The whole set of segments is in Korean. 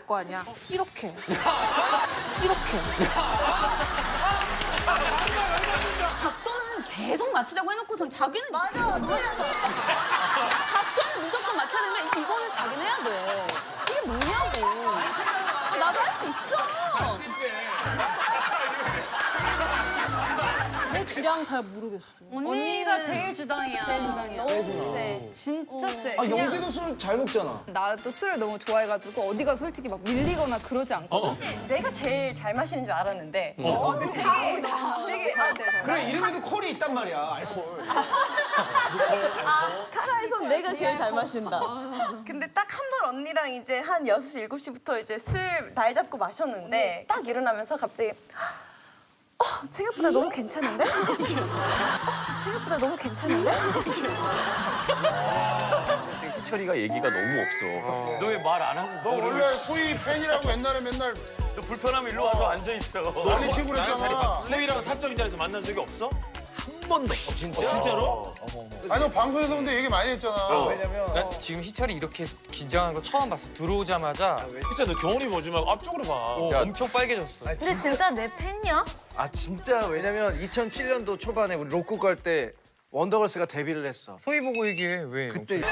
알 거 아니야. 이렇게. 이렇게. 각도는 계속 맞추자고 해놓고선 자기는 맞아, 너야 돼. 각도는 무조건 맞춰야 되는데 이거는 자기는 해야 돼. 이게 뭐냐고. 나도 할 수 있어. 내 주량 잘 모르겠어. 언니가 제일 주당이야. 제일 주당이야. 너무 세. 진짜 세. 아, 영재도 술 잘 먹잖아. 나도 술을 너무 좋아해가지고 어디가 솔직히 막 밀리거나 그러지 않거든. 내가 제일 잘 마시는 줄 알았는데. 근데 되게 잘돼. 그래, 이름에도 콜이 있단 말이야, 알콜. 카라에선 내가 제일 잘 마신다. 근데 딱 한 번 언니랑 이제 한 6시, 7시부터 이제 술 날 잡고 마셨는데 딱 일어나면서 갑자기 생각보다 너무 괜찮은데? 생각보다 너무 괜찮은데? 희철이가 얘기가 너무 없어. 너 왜 말 안 하고? 너 원래 소희 팬이라고 옛날에 맨날 너 불편하면 일로 와서 앉아 있어. 많이 식으로 했잖아. 소희랑 사적인 자리에서 만난 적이 없어? 한 번도. 진짜? 진짜로? 아니 너 방송에서 근데 얘기 많이 했잖아. 왜냐면. 난 지금 희철이 이렇게 긴장한 거 처음 봤어. 들어오자마자 진짜 너 경훈이 보지 말고 앞쪽으로 봐. 엄청 빨개졌어. 근데 진짜 내 팬이야? 아, 진짜 왜냐면 2007년도 초반에 우리 로쿠 갈 때 원더걸스가 데뷔를 했어. 소희 보고 얘기해. 왜? 그때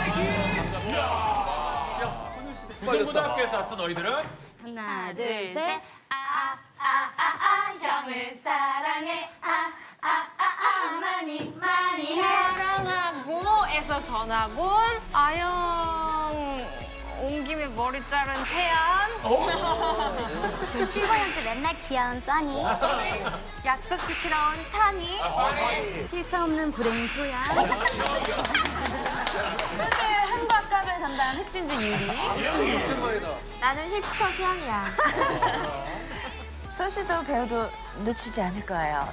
무슨 고등학교에서 왔어 너희들은? 하나, 둘, 셋. 형을 사랑해. 많이 해. 사랑하고에서 전학온 아영 온 김에 머리 자른 태연 15년째 맨날 귀여운 써니. 약속 지키러 온 타니 필터 없는 불행 소야. 술집 한박갑을 담당한 흑진주 유리. 나는 힙스터 수영이야. 소시도 배우도 놓치지 않을 거예요.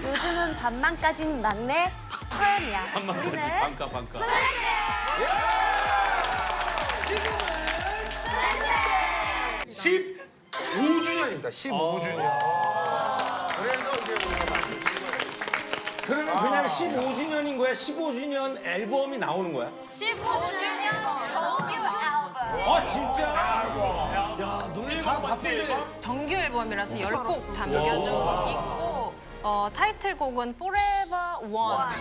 요즘은 반만까진 막내 서연이야. 우리는 반가. 15주년입니다. 15주년. 그래서 이제 우리가 그러면 그냥 15주년인 거야? 15주년 앨범이 나오는 거야? 15주년 정규 앨범. 아 진짜? 야, 너네 다 바쁜데. 정규 앨범이라서 10곡 담겨져 있고 타이틀곡은 Forever One.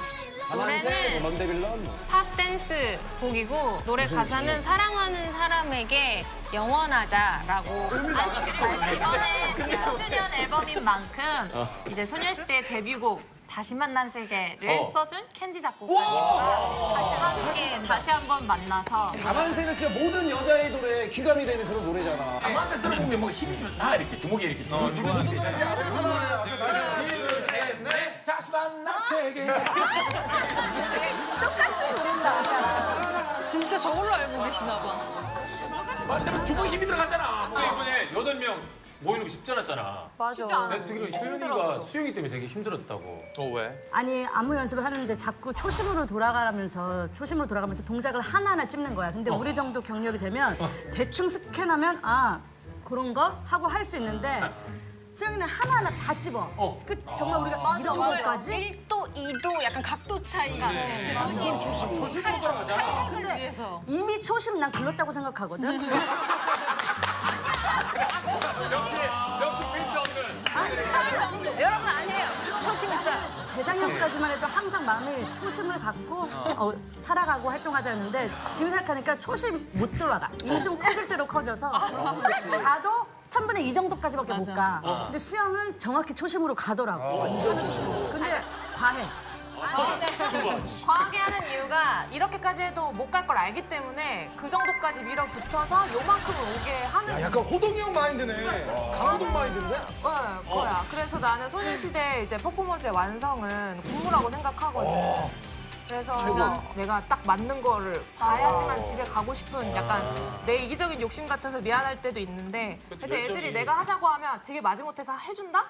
노래는 런데빌런. 팝 댄스 곡이고 노래 가사는 사랑하는 사람에게 영원하자라고. 저는 15주년 앨범인 만큼 이제 소녀시대 데뷔곡 다시 만난 세계를 써준 켄지 작곡가님과 다시 한번 만나서 다만세는 진짜 모든 여자 아이돌의 귀감이 되는 그런 노래잖아. 가만히 들어보면 뭐 힘이 좋다 이렇게 주먹이 이렇게 무슨 노래인지 알아? 다시 만나 세계. 똑같이 부른다, 아까랑. 진짜 저걸로 알고 계시나 봐. 근데 주먹에 힘이 들어가잖아. 뭐 이번에 8명 모이는 거 쉽지 않았잖아. 맞아. 내가 듣기로 효연이가 수영이 때문에 되게 힘들었다고. 왜? 아니 안무 연습을 하는데 자꾸 초심으로 돌아가면서 동작을 하나하나 찝는 거야. 근데 우리 정도 경력이 되면 대충 스캔하면 아 그런가 하고 할 수 있는데 수영이는 하나하나 다 찝어. 정말 우리가 이런 것까지 1도, 2도 약간 각도 차이가 조심으로 돌아가자. 근데 이미 초심 난 글렀다고 생각하거든. 역시 필터 없는. 여러분 아니에요. 초심 있어요. 재작년까지만 해도 항상 마음이 초심을 갖고 살아가고 활동하자였는데 지금 생각하니까 초심 못 돌아가. 이미 좀 커질 대로 커져서 가도 3분의 2 정도까지밖에 못 가. 근데 수영은 정확히 초심으로 가더라고. 완전 초심으로. 근데 과해. 과하게 하는 이유가 이렇게까지 해도 못 갈 걸 알기 때문에 그 정도까지 밀어붙여서 요만큼은 오게 하는 약간 호동이 형 마인드네. 강호동 마인드인데? 거야. 그래서 나는 소녀시대 이제 퍼포먼스의 완성은 군무라고 생각하거든. 그래서 내가 딱 맞는 거를 봐야지만 집에 가고 싶은 약간 내 이기적인 욕심 같아서 미안할 때도 있는데 그래서 애들이 내가 하자고 하면 되게 마지못해서 해준다?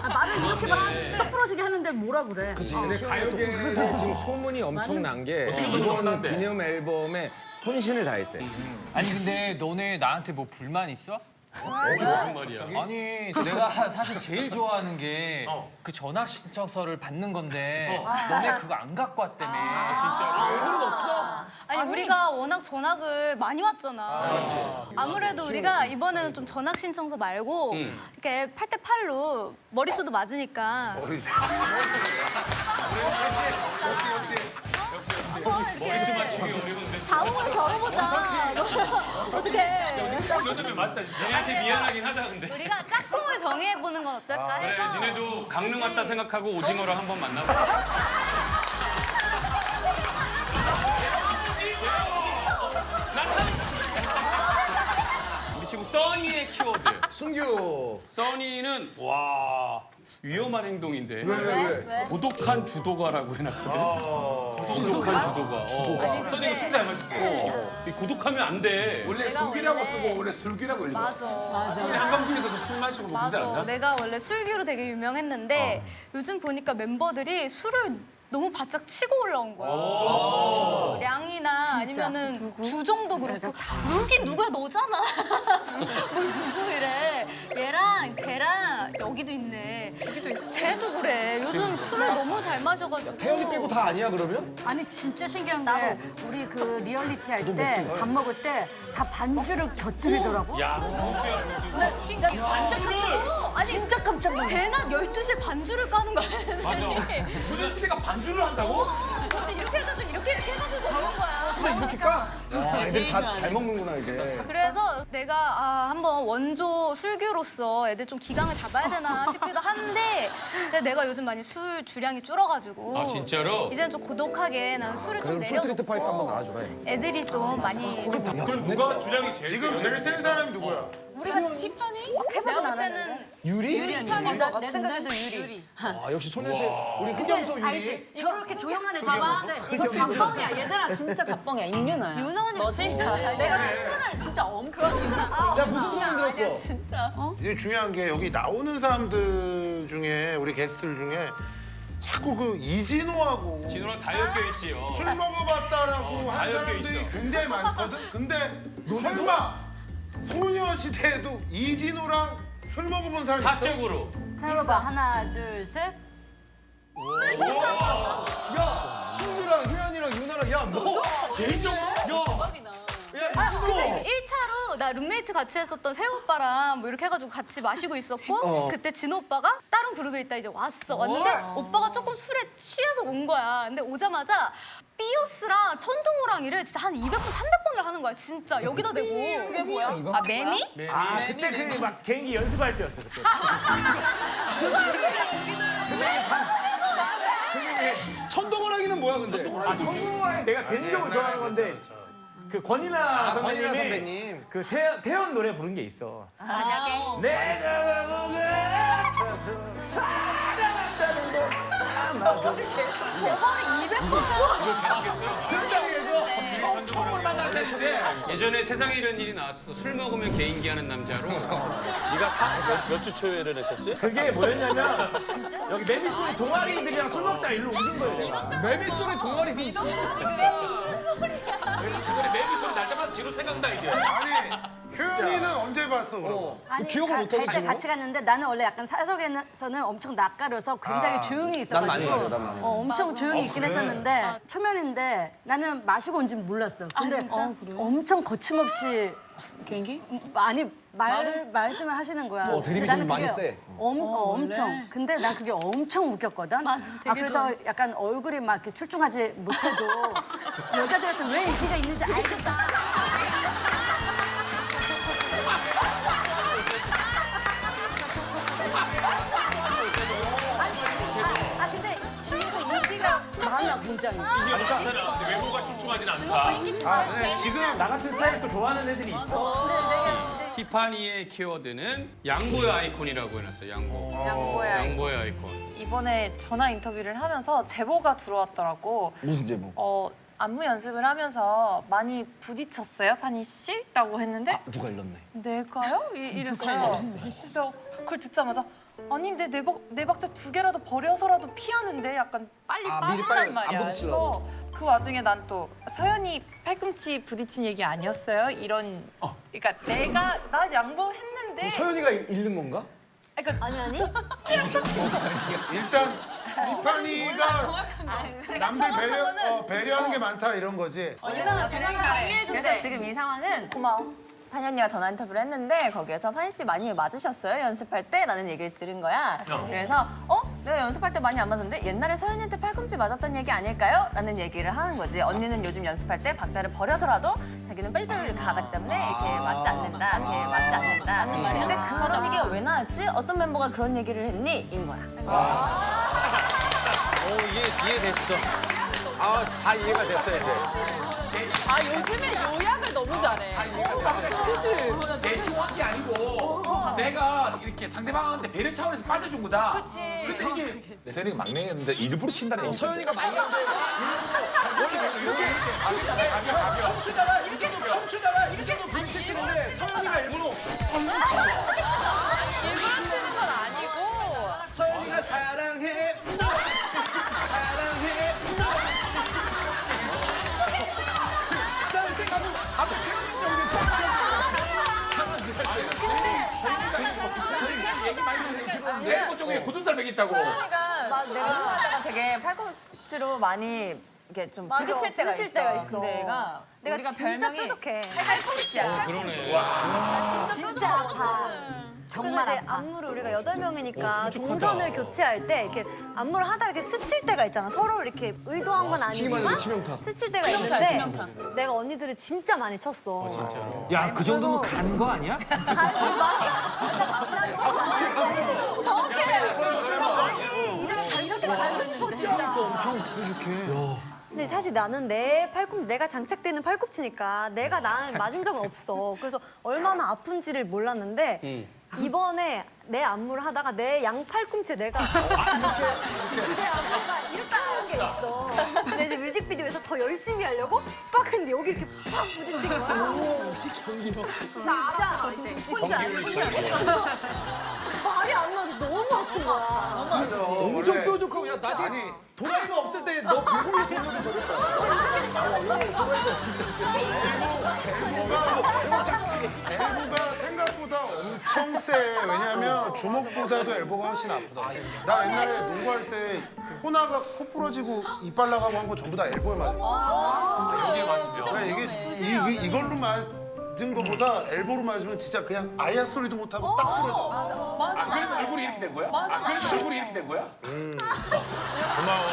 나는 이렇게 막 똑 부러지게 하는데 뭐라 그래. 근데 가요계에 지금 소문이 엄청난 게 이번 기념 앨범에 혼신을 다했대. 아니 근데 너네 나한테 뭐 불만 있어? 무슨 말이야? 아니 내가 사실 제일 좋아하는 게 그 전학 신청서를 받는 건데 너네 그거 안 갖고 왔다며. 진짜. 아니 우리가 워낙 전학을 많이 왔잖아. 아무래도 우리가 이번에는 좀 전학 신청서 말고 이렇게 8대8로 머릿수도 맞으니까. 머리수 맞추기 어려운데. 자웅을 겨뤄보자. 어떻게? 여덟 명 맞다. 진짜. 니네한테 미안하긴 하다 근데. 우리가 짝꿍을 정해보는 건 어떨까 그래, 해서. 니네도 강릉 왔다 생각하고 오징어랑 한번 만나봐. 우리 친구 써니의 키워드. 승규. 써니는 와 위험한 행동인데. 왜? 고독한 주도가라고 해놨거든. 고독한 주도가. 써니가 술 잘 마시지. 이 고독하면 안 돼. 원래 술기라고 쓰고 원래 술기라고 읽어. 맞아. 써니 한강뷰에서도 술 마시고 뭐 그러지 맞아. 않나? 내가 원래 술기로 되게 유명했는데 요즘 보니까 멤버들이 술을 너무 바짝 치고 올라온 거야. 량이나 아니면은 주정도 그렇고 누긴 누구야 너잖아. 뭘 누구 이래. 얘랑 쟤랑 여기도 있네. 여기도 있어. 쟤도 그래. 요즘 술을 너무 잘 마셔가지고. 태연이 빼고 다 아니야 그러면? 아니 진짜 신기한 게 우리 그 리얼리티 할 때 밥 먹을 때 다 반주를 곁들이더라고. 야, 무수야 무수. 나 진짜 깜짝 놀랐어. 대낮 12시에 반주를 까는 거야. 맞아. 소녀시대가 반주를 한다고? 이렇게 해가지고 이렇게 해가지고 그런 거야. 근데 이렇게 까? 와, 애들 다 잘 먹는구나 이제. 그래서 내가 한번 원조 술규로서 애들 좀 기강을 잡아야 되나 싶기도 한데 근데 내가 요즘 많이 술 주량이 줄어가지고 아 진짜로? 이제는 좀 고독하게 난 술을 좀 그럼 술트리트 파이트 한번 내려놓고 나와주라. 애들이 좀 많이 그럼 누가 주량이 제일 지금 세요? 제일 센 사람이 누구야? 우리가 티파니? 해보진 내가 볼 않았는데. 때는 유리? 내 생각에도 유리. 아 역시 소녀시 우리 흑염소 유리. 알지? 저렇게 조용한 애들 봤어. 이거 답뻥이야. 얘들아 진짜 답뻥이야. 임윤아야. 윤원이 너지? 내가 소문을 진짜 엄청 들었어. 야 무슨 소문 들었어? 진짜. 이게 중요한 게 여기 나오는 사람들 중에 우리 게스트들 중에 자꾸 그 이진호하고 진호랑 다 엮여 있지요. 술 먹어봤다라고 다 하는 엮여 사람들이 있어. 굉장히 많거든? 근데 설마 소녀시대에도 이진호랑 술 먹어본 사람이 있어? 사적으로. 해봐. 하나, 둘, 셋. 야 승규랑 효연이랑 유나랑 야 너 개인적으로? 야 이진호. 1차로 나 룸메이트 같이 했었던 세호 오빠랑 뭐 이렇게 해가지고 같이 마시고 있었고 그때 진호 오빠가 다른 그룹에 있다 이제 왔는데 오빠가 조금 술에 취해서 온 거야. 근데 오자마자 삐오스랑 천둥호랑이를 진짜 한 200번, 300번을 하는 거야. 진짜 여기다 대고. 그게 뭐야? 아 매미? 아 그때 그 막 개인기 연습할 때였어 그때. 천동호랑이는 뭐야 근데? 아 천국왕이 내가 개인적으로 좋아하는 건데 그 권이나 선배님이 권이나 선배님. 그 태연 노래 부른 게 있어. 시작해. 내가 먹어쳐서 사랑한다는 거 아마도 술자리에서 처음으로 만날 때 예전에 세상에 이런 일이 나왔어. 술 먹으면 개인기 하는 남자로. 네가 몇 주 초회를 했었지? 그게 뭐였냐면 여기 매미 소리 동아리들이랑 술 먹다가 일로 옮긴 거예요. 내가. 매미 소리 동아리도 있어. 최근에 매미 소리 날 때마다 뒤로 생각나 이제. 아니 효연이는 언제 봤어 그럼? 아니, 기억을 못하지, 갈 때 지금? 같이 갔는데 나는 원래 약간 사석에서는 엄청 낯가려서 굉장히 조용히 있어가지고 많이 가요, 난 많이 가요. 엄청 조용히 있긴 했었는데 초면인데 나는 마시고 온 줄 몰랐어. 근데 엄청 거침없이 개인기? 아니 말씀을 하시는 거야. 드립이 근데 나는 좀 많이 그게 세. 엄청. 근데 난 그게 엄청 웃겼거든. 맞아, 되게 그래서 좋았어. 약간 얼굴이 막 이렇게 출중하지 못해도 여자들한테 왜 인기가 있는지 알겠다. 근데 주위에서 인기가 많아 굉장히. 이게 괜찮아. 근데 외모가 출중하진 않다. 아, 네, 지금 나 같은 스타일 또 좋아하는 애들이 있어. 티파니의 키워드는 양보의 아이콘이라고 해놨어요. 양보의 아이콘. 이번에 전화 인터뷰를 하면서 제보가 들어왔더라고. 무슨 제목? 안무 연습을 하면서 많이 부딪혔어요, 파니 씨? 라고 했는데 누가 일렀네. 내가요? 이랬어요. 그래서 그걸 듣자마자 아니 근데 내 박자 2개라도 버려서라도 피하는데 약간 빨리 미리 빠진단 빨리 안 말이야. 부딪히려고. 그래서 그 와중에 난 또 서연이 팔꿈치 부딪힌 얘기 아니었어요? 이런 그러니까 나 양보했는데 네. 서연이가 잃는 건가? 아니. 일단 이판이가 남들 배려하는 게 많다 이런 거지. 그래서 지금 이 상황은 판이 언니가 전화 인터뷰를 했는데 거기에서 판이 씨 많이 맞으셨어요? 연습할 때? 라는 얘기를 들은 거야. 그래서 내가 연습할 때 많이 안 맞았는데 옛날에 서연이한테 팔꿈치 맞았던 얘기 아닐까요? 라는 얘기를 하는 거지. 언니는 요즘 연습할 때 박자를 버려서라도 자기는 빨리빨리 가기 때문에 이렇게 맞지 않는다. 이렇게 맞지 않는다. 근데 그런 얘기가 왜 나왔지? 어떤 멤버가 그런 얘기를 했니? 인 거야. 이해됐어. 다 이해가 됐어 이제. 요즘에 요약을 너무 잘해. 대충 한 게 아니고 내가 이렇게 상대방한테 배려 차원에서 빠져준 거다. 그치. 근데 이게 세령이 막내였는데 일부러 친다는 얘기. 서연이가 막내인데 이렇게 춤추다가 이렇게 정도 분치 치는데 서연이가 일부러 치는 건 아니고. 서연이가 사랑해. 얘기 많이 들었는데 지금 내 쪽에 굳은 살 먹였다고. 내가 운동하다가 되게 팔꿈치로 많이 이렇게 좀 부딪힐 때가 있어. 근데 내가 우리가 별명이 팔꿈치야. 그러네. 진짜 아파. 정말 이제 안무를 우리가 8명이니까 동선을 교체할 때 이렇게 안무를 하다 이렇게 스칠 때가 있잖아. 서로 이렇게 의도한 건 아니지만 스칠 때가 있는데 내가 언니들을 진짜 많이 쳤어. 야, 그 정도면 간 거 아니야? 이렇게 가르쳐 진짜. 엄청 이렇게. 근데 사실 나는 내가 장착되는 팔꿈치니까 내가 나는 맞은 적은 없어. 그래서 얼마나 아픈지를 몰랐는데 이번에 내 안무를 하다가 내 양팔꿈치에 내가 이렇게 하는 게 있어. 근데 이제 뮤직비디오에서 더 열심히 하려고 빡 근데 여기 이렇게 팍 부딪힌 거야. 진짜 말이 안 나서 너무 아픈 거야. 맞아. 엄청 뾰족하고 야 나중에 도라이가 없을 때 너 배불리 돌려도 되겠다. 엘보가 생각보다 엄청 세. 왜냐면 주먹보다도 엘보가 훨씬 아프다. 나 옛날에 농구할 때 호나가 코 부러지고 이빨 나가고 한 거 전부 다 엘보에 맞아. 여기에 맞으죠. 그러니까 이걸로 맞은 거보다 엘보로 맞으면 진짜 그냥 아야 소리도 못 하고 딱 부러져. 그래서 얼굴이 이렇게 된 거야? 그래서 얼굴이 이렇게 된 거야? 고마워.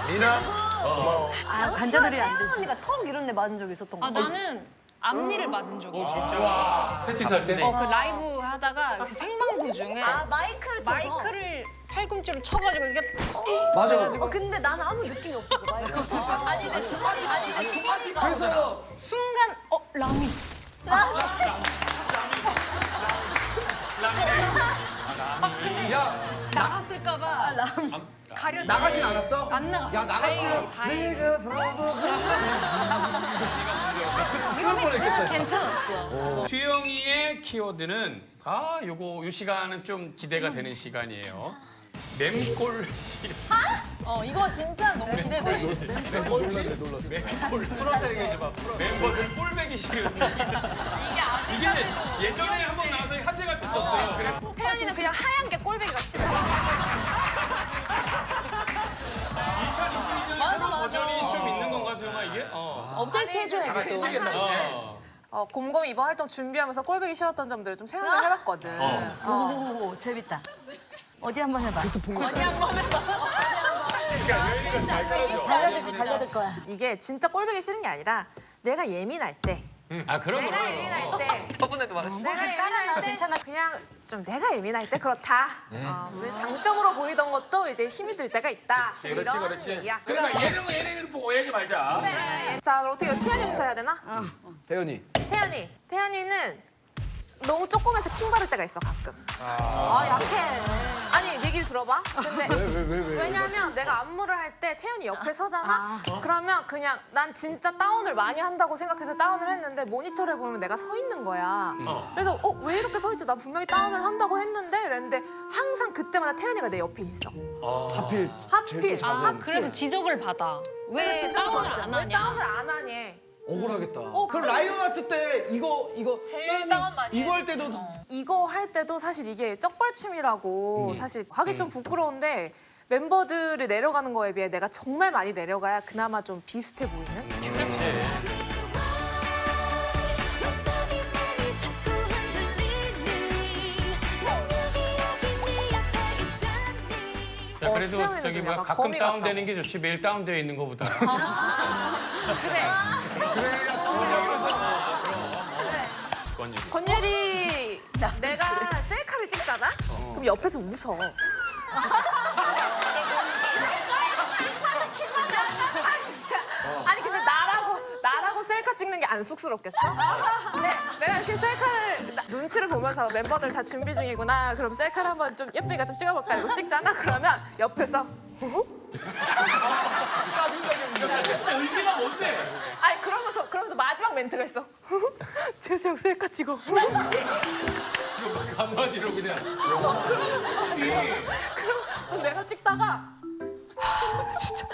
미나 고마워. 관자놀이 안 되지. 언니가 턱 이런 데 맞은 적 있었던 거. 나는 앞니를 맞은 적이 있어. 진짜? 테티스 할 때? 그 라이브 하다가 그 생방송 중에 마이크를 쳐서. 마이크를 팔꿈치로 쳐가지고 이게 맞아. 근데 나는 아무 느낌이 없었어. 마이크. 그래서 순간 라미. 야 나갔을까봐 가려. 나가진 않았어? 안 나갔어. 야 나갔어. 다행히 그럴 뻔했겠다. 괜찮았어. 주영이의 키워드는 요 시간은 좀 기대가 되는 시간이에요. mem골 씨. 이거 진짜 너무 기대돼. 놀랐어. 풀었다 얘기해 봐. 멤버들 꼴배기 싫은 이게 예전에 한번 나와서 화제가 됐었어요. 그래. 태연이는 그냥 하얀 게 꼴배기가 싫어. 2022년 새로운 버전이 좀 있는 건가, 수영아 이게? 업데이트 해줘야지. 찢어겠다. 곰곰이 이번 활동 준비하면서 꼴배기 싫었던 점들을 좀 생각을 해봤거든. 오, 재밌다. 어디 한번 해봐. 달려들 거야. 이게 진짜 꼴배기 싫은 게 아니라 내가 예민할 때. 그럼. 내가 예민할 때. 저번에도 말했어. 내가 예민할 때 괜찮아. 그냥 좀 내가 예민할 때 그렇다. 왜 장점으로 보이던 것도 이제 힘이 들 때가 있다. 그렇지. 얘기야. 그러니까 예능을 보고 오해하지 말자. 네. 자, 그럼 어떻게 태연이부터 해야 되나? 태연이. 태연이는 너무 조그매서 킹 받을 때가 있어 가끔. 약해. 아니 얘기를 들어봐. 근데 왜? 왜냐면 내가 안무를 할 때 태연이 옆에 서잖아. 그러면 그냥 난 진짜 다운을 많이 한다고 생각해서 다운을 했는데 모니터를 보면 내가 서 있는 거야. 그래서 왜 이렇게 서 있지? 나 분명히 다운을 한다고 했는데 이랬는데 항상 그때마다 태연이가 내 옆에 있어. 하필 제일 또 작은. 그래서 지적을 받아. 왜 다운을 안 왜 하냐? 다운을 안 하니? 억울하겠다. 그럼 라이온 아트 때 이거 제일 당한 많이 이거 할 때도 이거 할 때도 사실 이게 쩍벌춤이라고 사실 하기 좀 부끄러운데 멤버들이 내려가는 거에 비해 내가 정말 많이 내려가야 그나마 좀 비슷해 보이는? 그렇지. 야, 그래도 수영이는 저기 좀 뭐야 약간 가끔 거미 다운되는 게 좋지 매일 다운되어 있는 거보다. 그래. 그래야 순간이라서. 완전. 권율이 내가 셀카를 찍잖아? 그럼 옆에서 웃어. 아 진짜. 아니 근데 나라고 셀카 찍는 게 안 쑥스럽겠어? 근데 내가 이렇게 셀카를 눈치를 보면서 멤버들 다 준비 중이구나. 그럼 셀카를 한번 좀 예쁘니까 좀 찍어볼까 이거 찍잖아. 그러면 옆에서 의미가 뭔데? 아니 그러면서 마지막 멘트가 있어. 재수 형 셀카 찍어. 한마디로 그냥. 그럼 내가 찍다가 진짜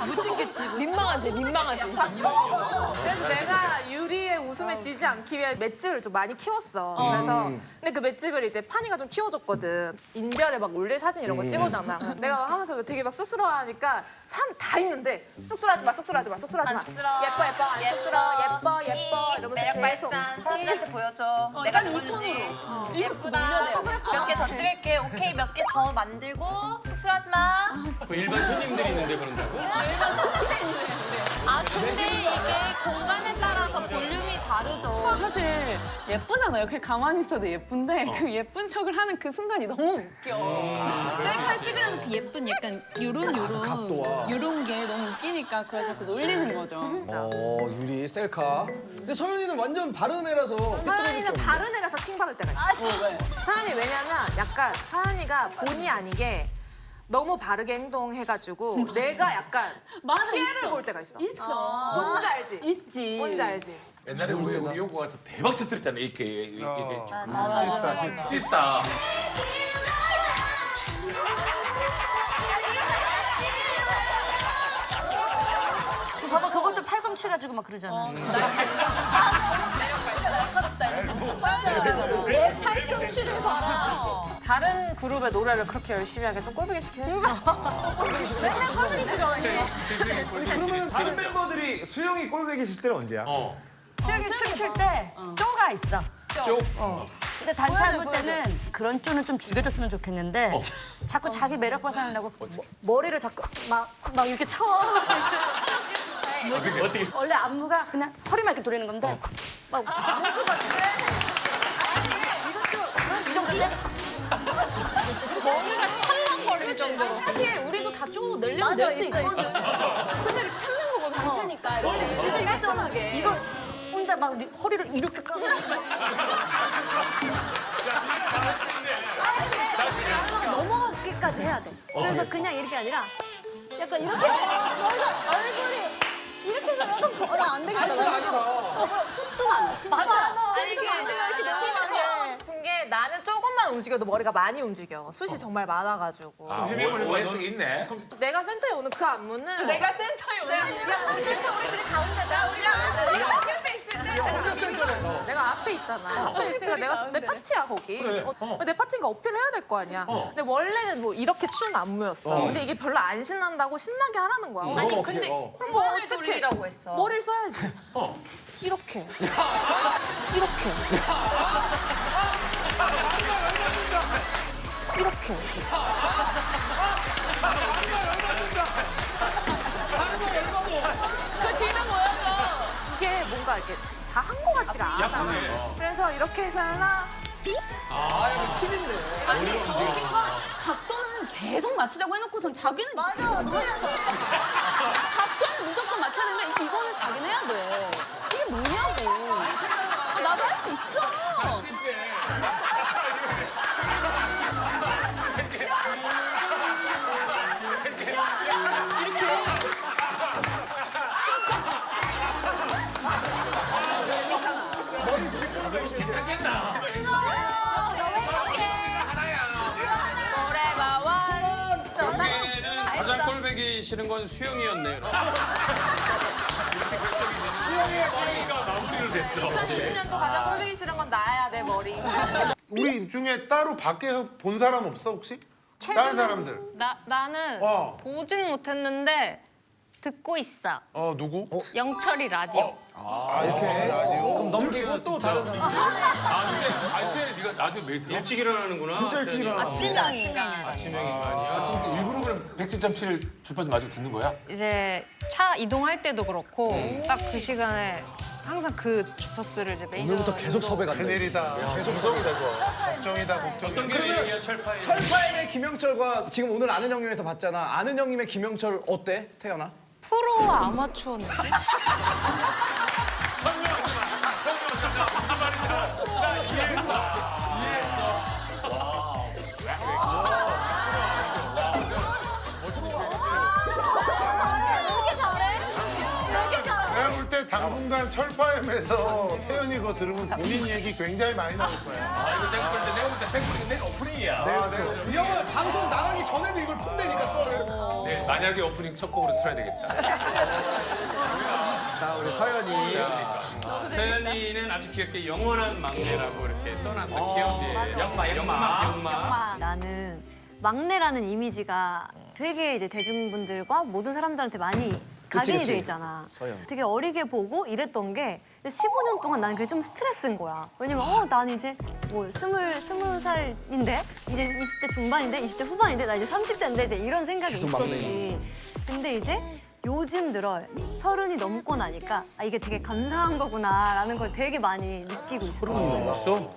못 찍겠지. 민망하지. 그래서 내가 유리의 웃음에 지지 않기 위해 맷집을 좀 많이 키웠어. 그래서 근데 그 맷집을 이제 판이가 좀 키워줬거든. 인별에 막 올릴 사진 이런 거 찍어잖아. 내가 막 하면서 되게 막 쑥스러워하니까 사람들 다 있는데 쑥스러워하지 마. 예뻐 안 쑥스러워. 예뻐 이러면서 계속 사람들한테 보여줘. 내가 누군지. 예쁘다. 몇 개 더 찍을게. 오케이 몇 개 더 만들고 쑥스러워하지 마. 그 일반 손님들이 있는데 그런다고? 아 근데 이게 공간에 따라서 볼륨이 다르죠. 사실 예쁘잖아요. 그냥 가만히 있어도 예쁜데 그 예쁜 척을 하는 그 순간이 너무 웃겨. 셀카 찍으려는 그 예쁜 약간 요런 게 너무 웃기니까 그걸 자꾸 놀리는 거죠. 유리 셀카. 근데 서연이는 완전 바른 애라서 서연이는 바른 애라서 킹받을 때가 있어. 왜? 서연이 왜냐면 약간 서연이가 본의 아니게 너무 바르게 행동해가지고 내가 약간 맞아, 피해를 있어. 볼 때가 있어. 있어. 뭔지 알지? 있지. 뭔지 알지? 옛날에 우리 요거 가서 대박 터뜨렸잖아. 이렇게 시스타. 시스타. 봐봐, 그것도 팔꿈치 가지고 막 그러잖아. 내 팔꿈치를 봐라. 다른 그룹의 노래를 그렇게 열심히 하게 좀 꼴보기 싫긴 했죠. 그러면 다른 멤버들이 수영이 꼴보기 싫을 때는 언제야? 수영이 춤출 때 쪼가 있어. 쪽. 근데 단체 안무 때는 그런 쪼는 좀 죽여줬으면 좋겠는데 자꾸 자기 매력 발산하려고 머리를 자꾸 막 이렇게 쳐. 어떻게? 원래 안무가 그냥 허리만 이렇게 돌리는 건데 막 머리가 찰랑거릴 정도로. 사실 우리도 다 쪼고 늘려면 낼 수 있거든. 근데 참는 거고 단체니까 이렇게 진짜 깔끔하게. 이거 혼자 막 허리를 이렇게 까고 안무가 넘어가기까지 해야 돼. 그래서 그냥 이렇게 아니라 약간 이렇게 얼굴이 이렇게 가면 안 되겠다. 숱도 안 맞아. 이게 내가 하고 싶은 게 나는 조금만 움직여도 머리가 많이 움직여. 숱이 정말 많아가지고. 해명을 오해성이 있네. 내가 센터에 오는 그 안무는 내가 센터에 오는 우리들이 가운데다 우리가 옆에 있을 때 내가 앞에 있잖아. 앞에 있으니까 내가 내 파트야 거기. 내 파트니까 어필을 해야 될 거 아니야. 근데 원래는 뭐 이렇게 추는 안무였어. 근데 이게 별로 안 신난다고 신나게 하라는 거야. 아니 근데 그럼 뭐 공간을 어떻게 돌리라고 했어. 머리를 써야지. 이렇게. 이렇게. 이렇게. 그 뒤도 보여줘. 이게 뭔가 이렇게 다 한 거 같지가 않아. 그래서 이렇게 해서 하나. 아니 더 웃긴 건 각도는 계속 맞추자고 해놓고선 자기는 각도는 무조건 맞춰야 되는데 이거는 자기는 해야 돼. 이게 뭐냐고. 나도 할 수 있어. 괜찮겠나? 결국에는 가장 꼴보기 싫은 건 수영이었네요. 수영이가 마무리로 됐어. 2020년도 가장 꼴보기 싫은 건 나야, 내 머리. 우리 중에 따로 밖에서 본 사람 없어 혹시? 다른 사람들. 나는 보진 못했는데 듣고 있어. 누구? 영철이 라디오. 이렇게 라디오. 그럼 넘기고 또 다른 사람. 태연이 네가 라디오 매일 들어? 일찍 일어나는구나. 진짜 일찍 일어나. 아침형 인간. 아침형 인간이야. 진짜 일부러 그럼 107.7 주파수 맞춰 듣는 거야? 이제 차 이동할 때도 그렇고 딱 그 시간에 항상 그 주파수를 이제 메이저. 오늘부터 계속 섭외 간다. 큰일이다. 계속 구성이다 이거. 걱정이다 걱정이다. 어떤 게 얘기야, 철파에. 철파임의 김영철과 지금 오늘 아는 형님에서 봤잖아. 아는 형님의 김영철 어때? 태연아? 프로와 아마추어 느낌? 내가 볼 때 당분간 철파엠에서 태연이 거 들으면 본인 얘기 굉장히 많이 나올 거야. 이거 내가 볼 때 100% 내 오프닝이야. 이 형은 방송 나가기 전에도 이걸 푼다니까 썰을. 네, 만약에 오프닝 첫 곡으로 틀어야 되겠다. 자 우리 서연이. 서연이는 아주 귀엽게 영원한 막내라고 이렇게 써놨어. 귀엽게. 영마. 나는 막내라는 이미지가 되게 이제 대중분들과 모든 사람들한테 많이 각인이 돼 있잖아. 되게 어리게 보고 이랬던 게 15년 동안 나는 그게 좀 스트레스인 거야. 왜냐면 난 이제 뭐 스물 살인데 이제 20대 중반인데 20대 후반인데 나 이제 30대인데 이제 이런 생각이 있었지. 근데 이제 요즘 들어 30이 넘고 나니까 이게 되게 감사한 거구나라는 걸 되게 많이 느끼고 있어.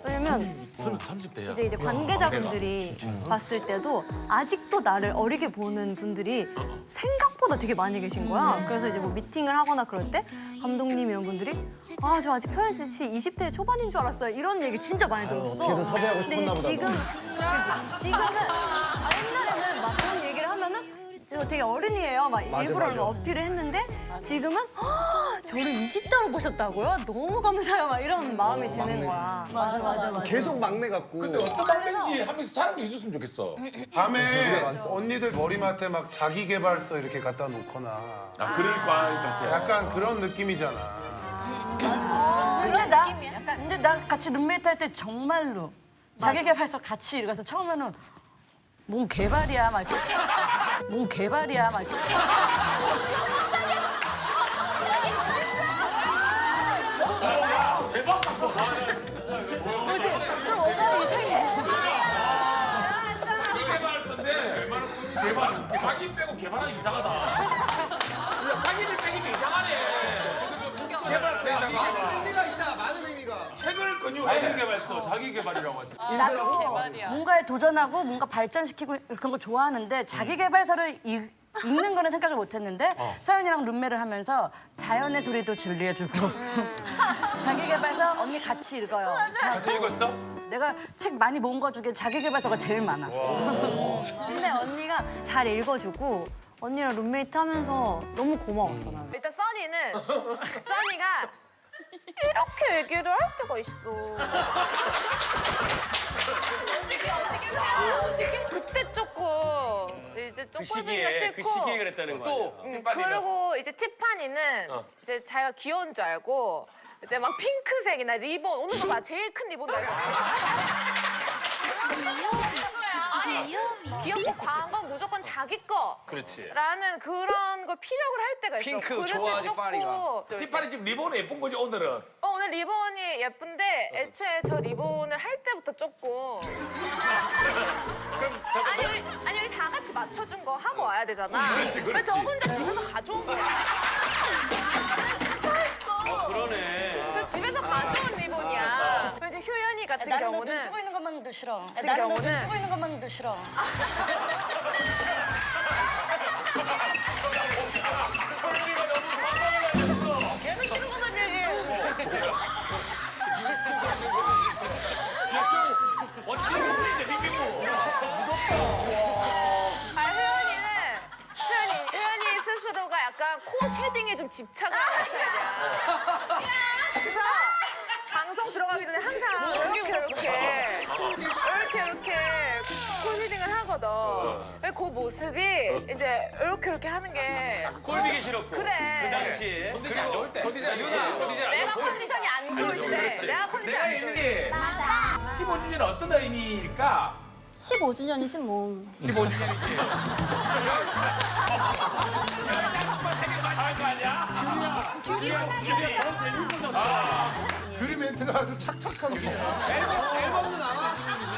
왜냐면 30대야. 이제 관계자분들이 봤을 때도 아직도 나를 어리게 보는 분들이 생각보다 되게 많이 계신 거야. 그래서 이제 뭐 미팅을 하거나 그럴 때 감독님 이런 분들이 저 아직 서현 씨 20대 초반인 줄 알았어요. 이런 얘기 진짜 많이 들었어. 어떻게든 섭외하고 근데 싶었나 보다. 지금은 옛날에는 막 그런 얘기를 하면은 되게 어른이에요. 막 일부러 어필을 했는데 지금은 저를 20대로 보셨다고요? 너무 감사해요. 막 이런 마음이 드는 거야. 맞아. 계속 막내 같고. 근데 어떤 막내인지 한 명씩 자랑 좀 해줬으면 좋겠어. 밤에 언니들 머리맡에 막 자기 개발서 이렇게 갖다 놓거나 그럴 것 같아. 약간 그런 느낌이잖아. 근데 나 같이 룸메이트 할 때 정말로 자기개발서 같이 읽어서 처음에는 뭔 개발이야 막 이렇게. 뭔 개발이야 막 이렇게. 대박 사건. 자기 개발서인데 자기 빼고 개발하기 이상하다. 자기를 빼기는 이상하네. 개발서에다가 많은 의미가 있다. 많은 의미가. 책을 권유해. 개발서 자기 개발이라고 하지. 나도 뭔가에 도전하고 뭔가 발전시키고 그런 거 좋아하는데 자기 개발서를 읽는 거는 생각을 못 했는데 서연이랑 룸메를 하면서 자연의 소리도 진리해주고 자기 개발서 언니 같이 읽어요. 같이 읽었어? 내가 책 많이 모은 거 중에 자기 개발서가 제일 많아. 근데 언니가 잘 읽어주고 언니랑 룸메이트 하면서 너무 고마웠어 나는. 일단 써니가 이렇게 얘기를 할 때가 있어. 그때 조금 이제 좀 꼴보기가 싫고. 그 시기에 그랬다는 거 아니야. 그리고 이제 티파니는 이제 자기가 귀여운 줄 알고 이제 막 핑크색이나 리본 오늘 봐봐 제일 큰 리본 달고. 귀엽고 과한 건 무조건 자기 거. 그렇지. 라는 그런 걸 피력을 할 때가 있어. 핑크 그럴 때 좋아하지, 조금 파리가. 티파니 지금 리본이 예쁜 거지 오늘은? 오늘 리본이 예쁜데 애초에 저 리본을 할 때부터 조금 아니 우리 다 같이 맞춰준 거 하고 와야 되잖아. 그렇지. 근데 저 혼자 집에서 가져온 거야. 그러네. 저 집에서 가져온 리본이야. 그리고 이제 효연이 같은 나는 너 경우는 눈 뜨고 있는 것만도 싫어. 같은 나는 너 눈 경우는 뜨고 있는 것만도 싫어. 계속 싫은 것만 얘기해. 효연이 스스로가 약간 코 쉐딩에 좀 집착을 하는 스타일이야. 그래서 방송 들어가기 전에 항상 이렇게 코 쉐딩을 하거든. 이상하다. 그 모습이 이제 이렇게 하는 게 꼴보기 싫었고. 그래. 그 당시에. 컨디션 안 좋을 때. 컨디션 내가 컨디션이 안 좋을 때. 내가 컨디션이 안 좋을 때. 맞아. 15주년 어떤 의미일까? 15주년이지 뭐. 15주년이지. 규리 멘트가 아주 착착하게.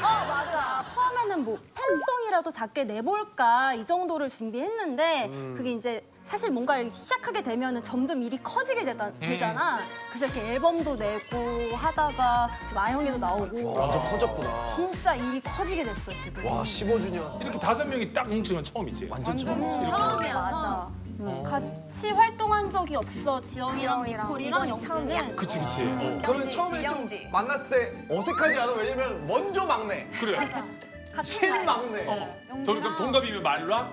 맞아. 처음에는 뭐 팬송이라도 작게 내볼까 이 정도를 준비했는데 그게 이제 사실 뭔가를 시작하게 되면은 점점 일이 커지게 되잖아. 그래서 이렇게 앨범도 내고 하다가 지금 아영이도 나오고 완전 커졌구나. 진짜 일이 커지게 됐어 지금. 와 15주년. 이렇게 5명이 딱 뭉친 건 처음이지. 완전 처음. 처음이야. 맞아. 같이 활동한 적이 없어. 지영이랑 니콜이랑 영지는. 그치. 그러면 처음에 좀 만났을 때 어색하지 않아? 왜냐면 먼저 막내. 그래. 같이 신막내. 그럼 동갑이면 말라?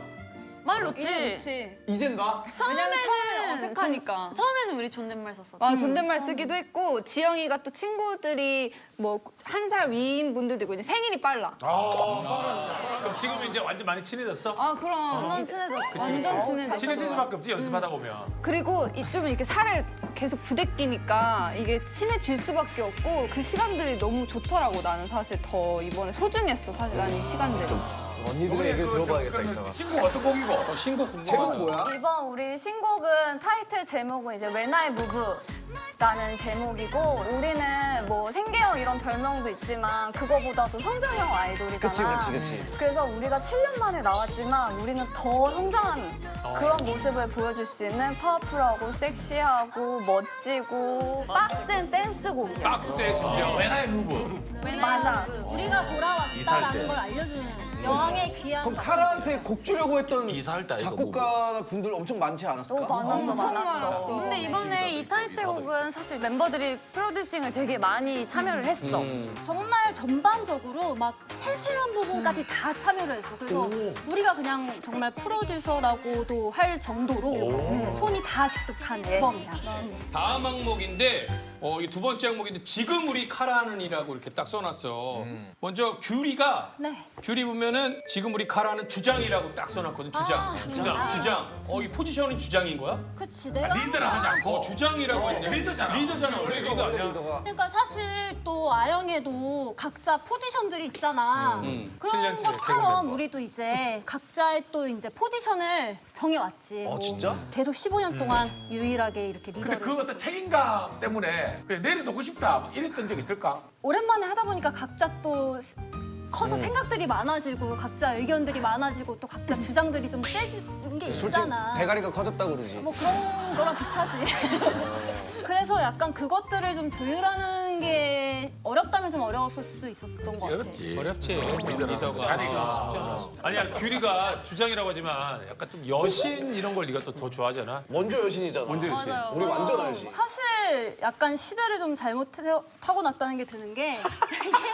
말 놓지. 이젠 놔? 왜냐면 처음에는 어색하니까. 처음에는 우리 존댓말 썼어. 아, 존댓말 쓰기도 했고 지영이가 또 친구들이 뭐 한 살 위인 분들도 있고 이제 생일이 빨라. 그럼 지금 이제 완전 많이 친해졌어? 아 그럼 완전 친해졌어. 완전 친해졌어. 친해질 수밖에 없지 연습하다 보면. 그리고 좀 이렇게 살을 계속 부대끼니까 이게 친해질 수밖에 없고 그 시간들이 너무 좋더라고. 나는 사실 더 이번에 소중했어. 사실 난 이 시간들이. 언니들의 얘기를 들어봐야겠다 이따가. 신곡 어떤 곡이고? 신곡 궁금하다. 제목 뭐야? 이번 우리 신곡은 타이틀 제목은 이제 When I Move라는 제목이고 우리는 뭐 생계형 이런 별명도 있지만 그거보다도 성장형 아이돌이잖아. 그치. 그래서 우리가 7년 만에 나왔지만 우리는 더 성장한 그런 모습을 보여줄 수 있는 파워풀하고 섹시하고 멋지고 빡센 댄스곡이야. 빡세 심지어. When I Move. 맞아. 우리가 돌아왔다라는 걸 알려주는 여왕의 귀한. 그럼 카라한테 곡 주려고 했던 이사할 때 아이가 작곡가 분들 엄청 많지 않았을까? 많았어. 근데 이번에 이 타이틀곡은 사실 멤버들이 프로듀싱을 되게 많이 참여를 했어. 정말 전반적으로 막 세세한 부분까지 다 참여를 했어. 그래서 우리가 그냥 정말 프로듀서라고도 할 정도로 손이 다 직접 간 앨범이야. 다음 항목인데 이 두 번째 항목인데 지금 우리 카라는이라고 이렇게 딱 써놨어. 먼저 규리가 규리 보면은 지금 우리 카라는 주장이라고 딱 써놨거든. 주장. 이 포지션은 주장인 거야? 그치, 내가 리드를 하지 않고 주장이라고 했네. 리더잖아. 원래 리더 아니야? 그러니까 사실 또 아영에도 각자 포지션들이 있잖아. 그런 7년째 최근 것처럼 멤버. 우리도 이제 각자의 또 이제 포지션을 정해왔지. 뭐 진짜? 계속 15년 동안 유일하게 이렇게 근데 리더를. 그 어떤 책임감 때문에 그냥 내려놓고 싶다 뭐 이랬던 적 있을까? 오랜만에 하다 보니까 각자 또 커서 생각들이 많아지고 각자 의견들이 많아지고 또 각자 주장들이 좀 세진 게 솔직히 있잖아. 대가리가 커졌다고 그러지. 뭐 그런 거랑 비슷하지. 그래서 약간 그것들을 좀 조율하는 게 어렵다면 좀 어려웠을 수 있었던 것 같아. 어렵지. 리더가 자리가. 아니야 규리가 주장이라고 하지만 약간 좀 여신 이런 걸 네가 또 더 좋아하잖아. 원조 여신이잖아. 원조 여신. 우리 완전 알지. 사실 약간 시대를 좀 잘못 타고났다는 게 드는 게 이게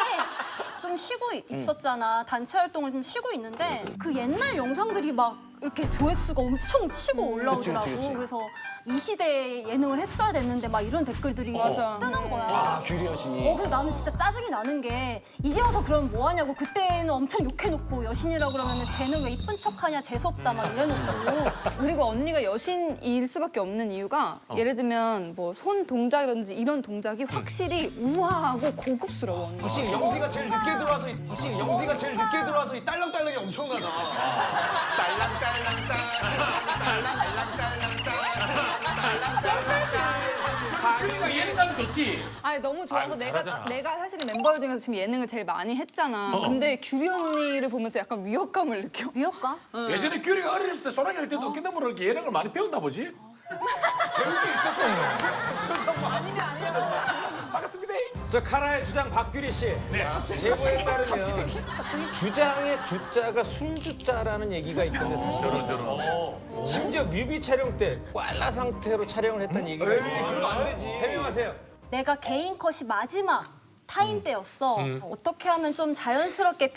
좀 쉬고 있었잖아. 단체 활동을 좀 쉬고 있는데 그 옛날 영상들이 막 이렇게 조회수가 엄청 치고 올라오더라고. 그치. 그래서 이 시대에 예능을 했어야 됐는데 막 이런 댓글들이 뜨는 거야. 아 규리 여신이. 그래서 나는 진짜 짜증이 나는 게 이제 와서 그러면 뭐 하냐고. 그때는 엄청 욕해놓고 여신이라고 그러면 쟤는 왜 이쁜 척하냐 재수없다 막 이래놓고. 그리고 언니가 여신일 수밖에 없는 이유가 예를 들면 뭐 손 동작이라든지 이런 동작이 확실히 우아하고 고급스러워. 언니. 확실히 영지가 제일 늦게 들어와서 이 딸랑딸랑이 엄청나다. 규리가 예능감이 좋지. 아니 너무 좋아서 아이고, 잘하잖아. 내가 사실은 멤버 중에서 지금 예능을 제일 많이 했잖아. 근데 규리 언니를 보면서 약간 위협감을 느껴. 위협감? 예전에 규리가 어렸을 때 소라기 할 때도 깨달으로 이렇게 예능을 많이 배웠나 보지? 반갑습니다. 저 카라의 주장 박규리 씨. 제보에 따르면 주장의 주자가 술주자라는 얘기가 있던데 사실은. 심지어 뮤비 촬영 때 꽐라 상태로 촬영을 했다는 얘기가 있어요. 그러면 안 되지. 해명하세요. 내가 개인 컷이 마지막 타임 때였어. 어떻게 하면 좀 자연스럽게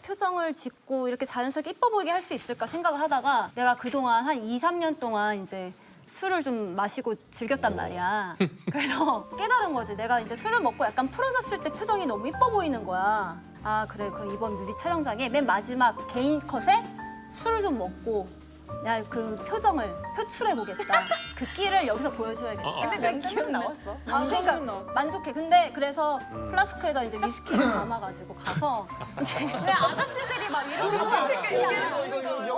표정을 짓고 이렇게 자연스럽게 이뻐 보이게 할 수 있을까 생각을 하다가 내가 그동안 한 2, 3년 동안 이제 술을 좀 마시고 즐겼단 말이야. 그래서 깨달은 거지. 내가 이제 술을 먹고 약간 풀어졌을 때 표정이 너무 이뻐 보이는 거야. 아 그래 그럼 이번 뮤비 촬영장에 맨 마지막 개인 컷에 술을 좀 먹고 야 그 표정을 표출해보겠다. 그 끼를 여기서 보여줘야겠다. 근데 몇 나왔어? 아, 그러니까 만족해. 근데 그래서 플라스크에다 이제 위스키를 담아가지고 가서 이제 왜 아저씨들이 막 이런 거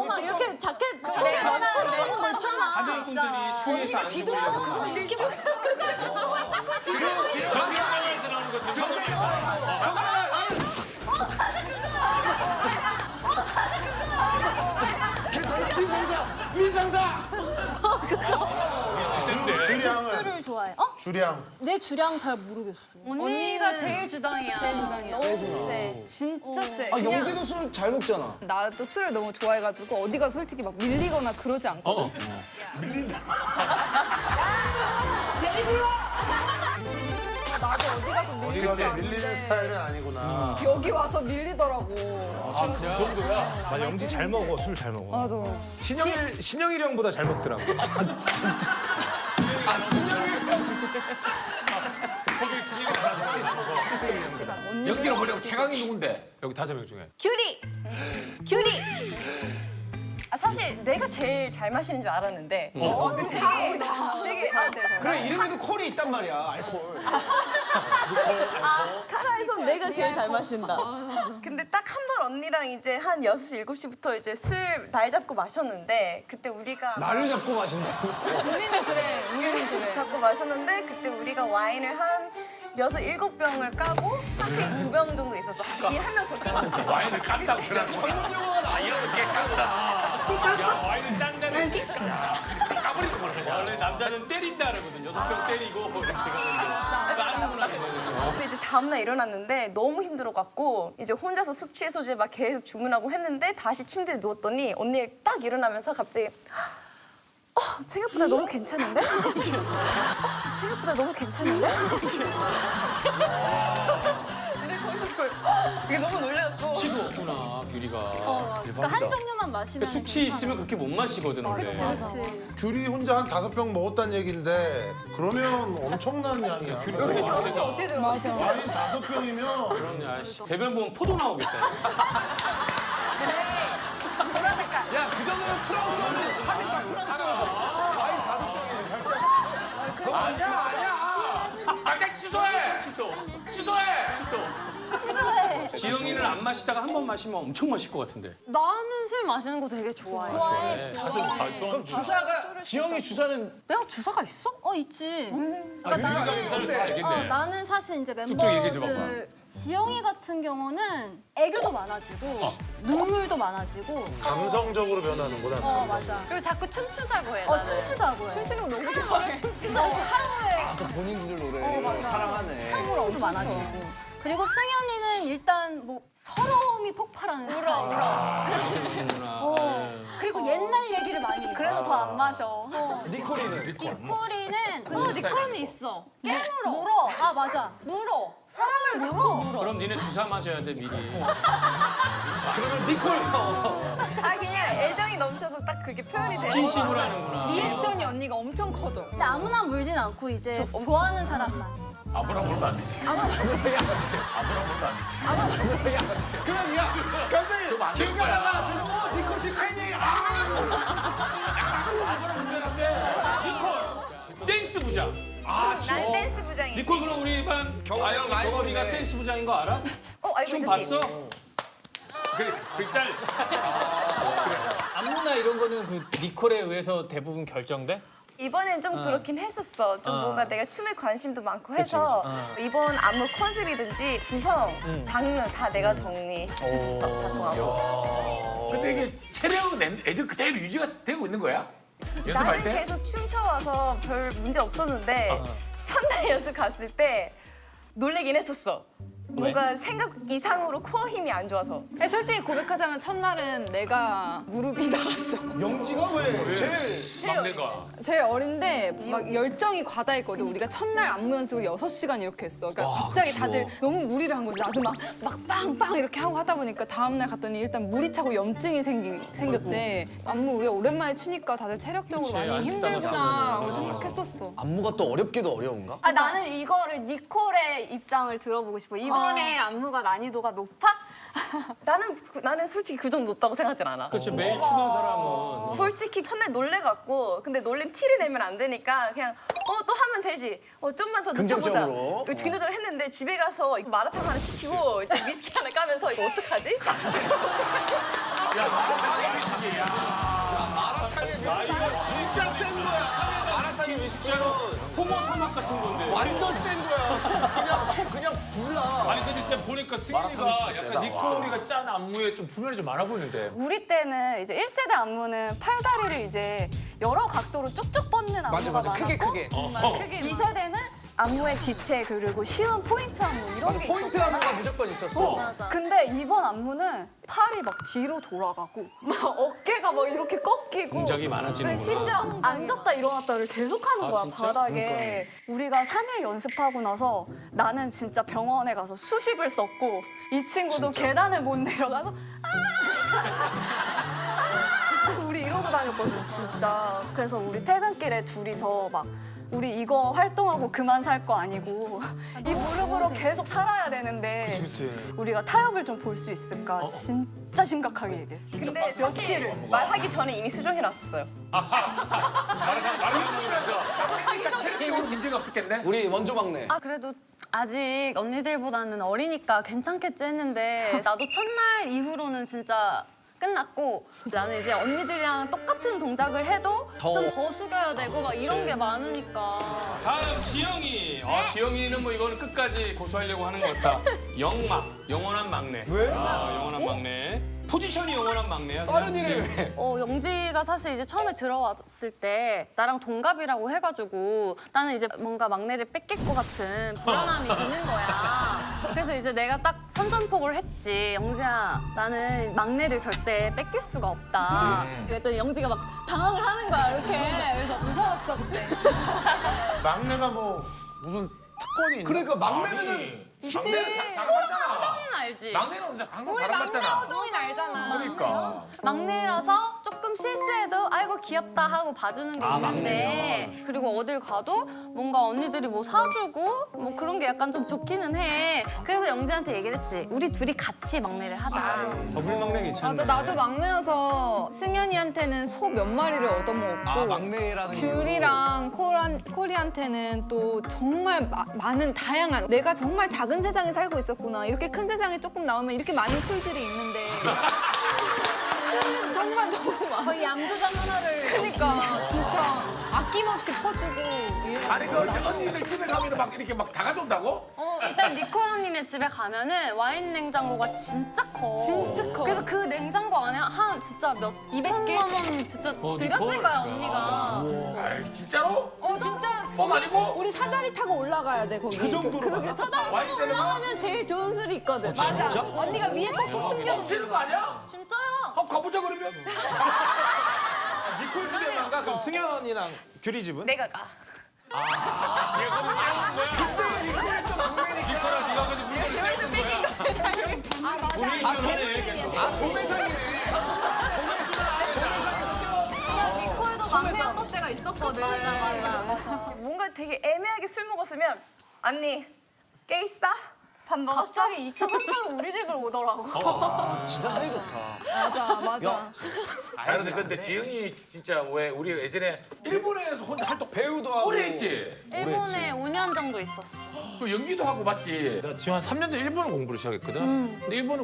막 이렇게 자켓 속에 넣고 그런 거 있잖아. 아들분들이 추위에서 안 뒤돌아서 그걸 이렇게 막 정경영에서 나오는 거 미상사. 주량을 좋아해. 어? 주량. 내 주량 잘 모르겠어. 언니가 제일 주당이야. 제일 주당이야. 너무 세. 진짜 세. 그냥 영지도 술 잘 먹잖아. 나도 술을 너무 좋아해가지고 어디가 솔직히 막 밀리거나 그러지 않거든. 나도 어디 가서 어디 밀리지 가서 않는데 밀리는 스타일은 아니구나. 여기 와서 밀리더라고. 그 정도야? 나 영지 잘 먹어, 술 잘 먹어. 맞아. 신영일 형보다 잘 먹더라고. 연기가 뭐냐고 최강이 누군데? 여기 5명 중에. 규리! 아, 사실 내가 제일 잘 마시는 줄 알았는데 근데 되게 잘 돼. 그래 이름에도 콜이 있단 말이야. 알콜. 카라에선 내가 제일 잘 마신다. 근데 딱 한 번 언니랑 이제 한 6시, 7시부터 이제 술 날 잡고 마셨는데 그때 우리가 날을 잡고 마신다. 우리는 그래. 잡고 마셨는데 그때 우리가 와인을 한 6, 7병을 까고 샴페인 2병 정도 있었어. 지인 한 명 더 끼고. 와인을 깐다고. 그냥 전문 용어가 나 6개 깐다. 야, 와인을 딴다는 까버리고 그러냐. 원래 남자는 때린다 그러거든. 6병 때리고 이렇게 가는데 까는구나. 근데 이제 다음날 일어났는데 너무 힘들어갖고 이제 혼자서 숙취 해소제 막 계속 주문하고 했는데 다시 침대에 누웠더니 언니 딱 일어나면서 갑자기 생각보다 너무 괜찮은데? 생각보다 너무 괜찮은데? 근데 거기서 이게 너무 놀래갖고 숙취도 없구나, 규리가. 그러니까 한 종류만 마시면 숙취 있으면 그렇게 못 마시거든, 원래. 그치. 귤이 혼자 한 5병 먹었다는 얘긴데 그러면 엄청난 양이야. 어떻게 들어? 맞아. 와인 5병이면 그럼 야, 씨, 대변 보면 포도 나오겠다. 야, 그 정도면 프랑스어는 하겠다, 프랑스어. 와인 5병이면 살짝. 아니야. 당장 취소해. 친구해. 지영이는 안 마시다가 한 번 마시면 엄청 마실 것 같은데. 나는 술 마시는 거 되게 좋아해. 그럼 주사가, 지영이 주사는 내가 주사가 있어? 있지. 그러니까 나는 나는 사실 이제 쭉쭉 얘기해 줘봐. 멤버들 지영이 같은 경우는 애교도 많아지고 눈물도 많아지고 감성적으로 변하는구나. 맞아. 그리고 자꾸 춤추자고 해. 춤추자고 해. 춤추는 거 너무 좋아해. 하루에 또 본인들 노래 사랑하네. 한국어도 많아지고. 그리고 승현이는 일단 뭐 서러움이 폭발하는 스타일. 그리고 옛날 얘기를 많이 해. 그래서 더 안 마셔. 니콜이는? 니콜이는 니콜은 있어. 깨물어. 물어. 아 맞아. 물어. 사람을 물어. 그럼 니네 주사 맞아야 돼, 미리. 그러면 니콜. 그냥 애정이 넘쳐서 딱 그게 표현이 되는 스킨십을 하는구나. 리액션이 언니가 엄청 커져. 근데 아무나 물진 않고 이제 좋아하는 사람만. 아무나 물면 안 되지. 아무나 물면 안 되지. 그럼 야 갑자기 좀 안 될 길 거야. 가다가 저기서 니콜 씨 팬이 니콜! 댄스 부장. 난 댄스 부장이. 니콜 그럼 우리 반 겨울이랑 라이벌이네. 경험이가 댄스 부장인 거 알아? 알고 춤 있었지? 봤어? 그 짤. 안무나 이런 거는 그 니콜에 의해서 대부분 결정돼? 이번엔 좀 그렇긴 했었어. 좀 뭔가 내가 춤에 관심도 많고 해서 이번 안무 컨셉이든지 구성, 장르 다 내가 정리했었어. 다 정하고. 근데 이게 체력은 애들 그대로 유지가 되고 있는 거야? 연습할 나는 때? 계속 춤춰와서 별 문제 없었는데 첫날 연습 갔을 때 놀래긴 했었어. 뭔가 생각 이상으로 코어 힘이 안 좋아서. 솔직히 고백하자면 첫날은 내가 무릎이 나갔어. 영지가 왜 제일 막내가. 제일 어린데 막 열정이 과다했거든. 우리가 첫날 안무 연습을 6시간 이렇게 했어. 그러니까 갑자기 다들 너무 무리를 한 거지. 나도 막 빵빵 이렇게 하고 하다 보니까 다음날 갔더니 일단 물이 차고 염증이 생겼대. 안무 우리가 오랜만에 추니까 다들 체력적으로 많이 힘들구나 라고 생각했었어. 안무가 또 어렵기도 어려운가? 나는 이거를 니콜의 입장을 들어보고 싶어. 이번 이번에 안무가 난이도가 높아? 나는 솔직히 그 정도 높다고 생각하진 않아. 그렇지 매일 추는 사람은 솔직히 첫날 놀래갖고 근데 놀린 티를 내면 안 되니까 그냥 또 하면 되지. 좀만 더 늦춰보자. 긍정적으로. 긍정적으로 했는데 집에 가서 이거 마라탕 하나 시키고 이제 위스키 하나 까면서 이거 어떡하지? 이거 진짜 센 거야. 마라탕이 위스키는 호모 사막 같은 건데. 완전 센 거야. 속 그냥 불나. 아니 근데 진짜 보니까 승현이가 약간 니콜이가 짠 안무에 좀 불만이 좀 많아 보이는데. 우리 때는 이제 1세대 안무는 팔다리를 이제 여러 각도로 쭉쭉 뻗는 안무가 많았고 크게. 2세대는 안무의 디테일 그리고 쉬운 포인트 안무 이런 게 포인트 있었잖아. 안무가 무조건 있었어. 근데 이번 안무는 팔이 막 뒤로 돌아가고 막 어깨가 막 이렇게 꺾이고 동작이 많아지는구나. 심지어 앉았다 일어났다를 계속 하는 거야 바닥에. 우리가 3일 연습하고 나서 나는 진짜 병원에 가서 수십을 썼고 이 친구도 계단을 못 내려가서 우리 이러고 다녔거든 진짜. 그래서 우리 퇴근길에 둘이서 막 우리 이거 활동하고 그만 살 거 아니고 이 무릎으로 계속 살아야 되는데 우리가 타협을 좀 볼 수 있을까 진짜 심각하게 얘기했어. 근데 며칠을 말하기 전에 이미 수정해 놨었어요. 말하면서 체력적으로 문제가 없었겠네. 우리 원조 막내. 그래도 아직 언니들보다는 어리니까 괜찮겠지 했는데 나도 첫날 이후로는 진짜 끝났고 나는 이제 언니들이랑 똑같은 동작을 해도 좀 더 숙여야 되고 막 이런 게 많으니까. 다음 지영이. 지영이는 뭐 이거는 끝까지 고수하려고 하는 것 같다. 영원한 막내. 왜? 영원한 막내. 포지션이 영원한 막내야. 다른 일에 왜? 영지가 사실 이제 처음에 들어왔을 때 나랑 동갑이라고 해가지고 나는 이제 뭔가 막내를 뺏길 것 같은 불안함이 드는 거야. 그래서 이제 내가 딱 선전포고를 했지. 영지야, 나는 막내를 절대 뺏길 수가 없다. 그랬더니 영지가 막 당황을 하는 거야, 이렇게. 그래서 무서웠어, 그때. 막내가 뭐 무슨 특권이 있나? 그러니까 막내면은 있지. 사랑받잖아. 호동이는 알지? 막내는 혼자 항상 사랑받잖아. 호동이는 알잖아. 그러니까. 막내라서 조금 실수해도 아이고 귀엽다 하고 봐주는 게 있는데 그리고 어딜 가도 뭔가 언니들이 뭐 사주고 뭐 그런 게 약간 좀 좋기는 해. 그래서 영지한테 얘기를 했지. 우리 둘이 같이 막내를 하자. 더블 막내 괜찮네. 나도 막내여서 승현이한테는 소 몇 마리를 얻어먹었고 막내라는 게. 귤이랑 코리한테는 또 정말 많은 다양한 내가 정말 작은 세상에 살고 있었구나. 이렇게 큰 세상에 조금 나오면 이렇게 많은 술들이 있는데 정말 너무 많아. 거의 양조장 하나를. 그러니까 진짜 아낌없이 퍼주고. 아니 그 언니들 집에 가면 막 이렇게 막 다 가져온다고? 일단 니콜 언니네 집에 가면은 와인 냉장고가 진짜 커. 진짜 커. 그래서 그 냉장고 안에 한 진짜 몇 200만 원 진짜 들였을 거야 언니가. 아이 진짜로? 진짜 뻥 아니고? 우리 사다리 타고 올라가야 돼 거기. 그러게 사다리 와인 타고 셀러가? 올라가면 제일 좋은 술이 있거든. 맞아. 언니가 위에 꼭꼭 숨겨. 뻥치는 거 아니야? 진짜야. 한번 가보자 그러면. 니콜 집에 안 가? 그럼 승현이랑 규리 집은? 내가 가. 얘가 뭐 깨우는 거야? 그때 니콜이 또 막내니까. 니콜아 네가 그래서 물건을 깨우는 거야. 아 맞아. 도네이션하네 계속. 도매상이네. 니콜도 막내였던 때가 있었거든. 맞아. 뭔가 되게 애매하게 술 먹었으면 언니 깨 있어? 밥 먹었어? 갑자기 2차, 3차로 우리 집을 오더라고. 진짜 사이 좋다. 맞아. 아니 근데 지영이 진짜 왜 우리 예전에 일본에서 혼자 활동 배우도 하고. 오래 했지? 일본에 5년 정도 있었어. 그 연기도 하고 맞지? 나 지금 한 3년 전에 일본어 공부를 시작했거든. 근데 일본어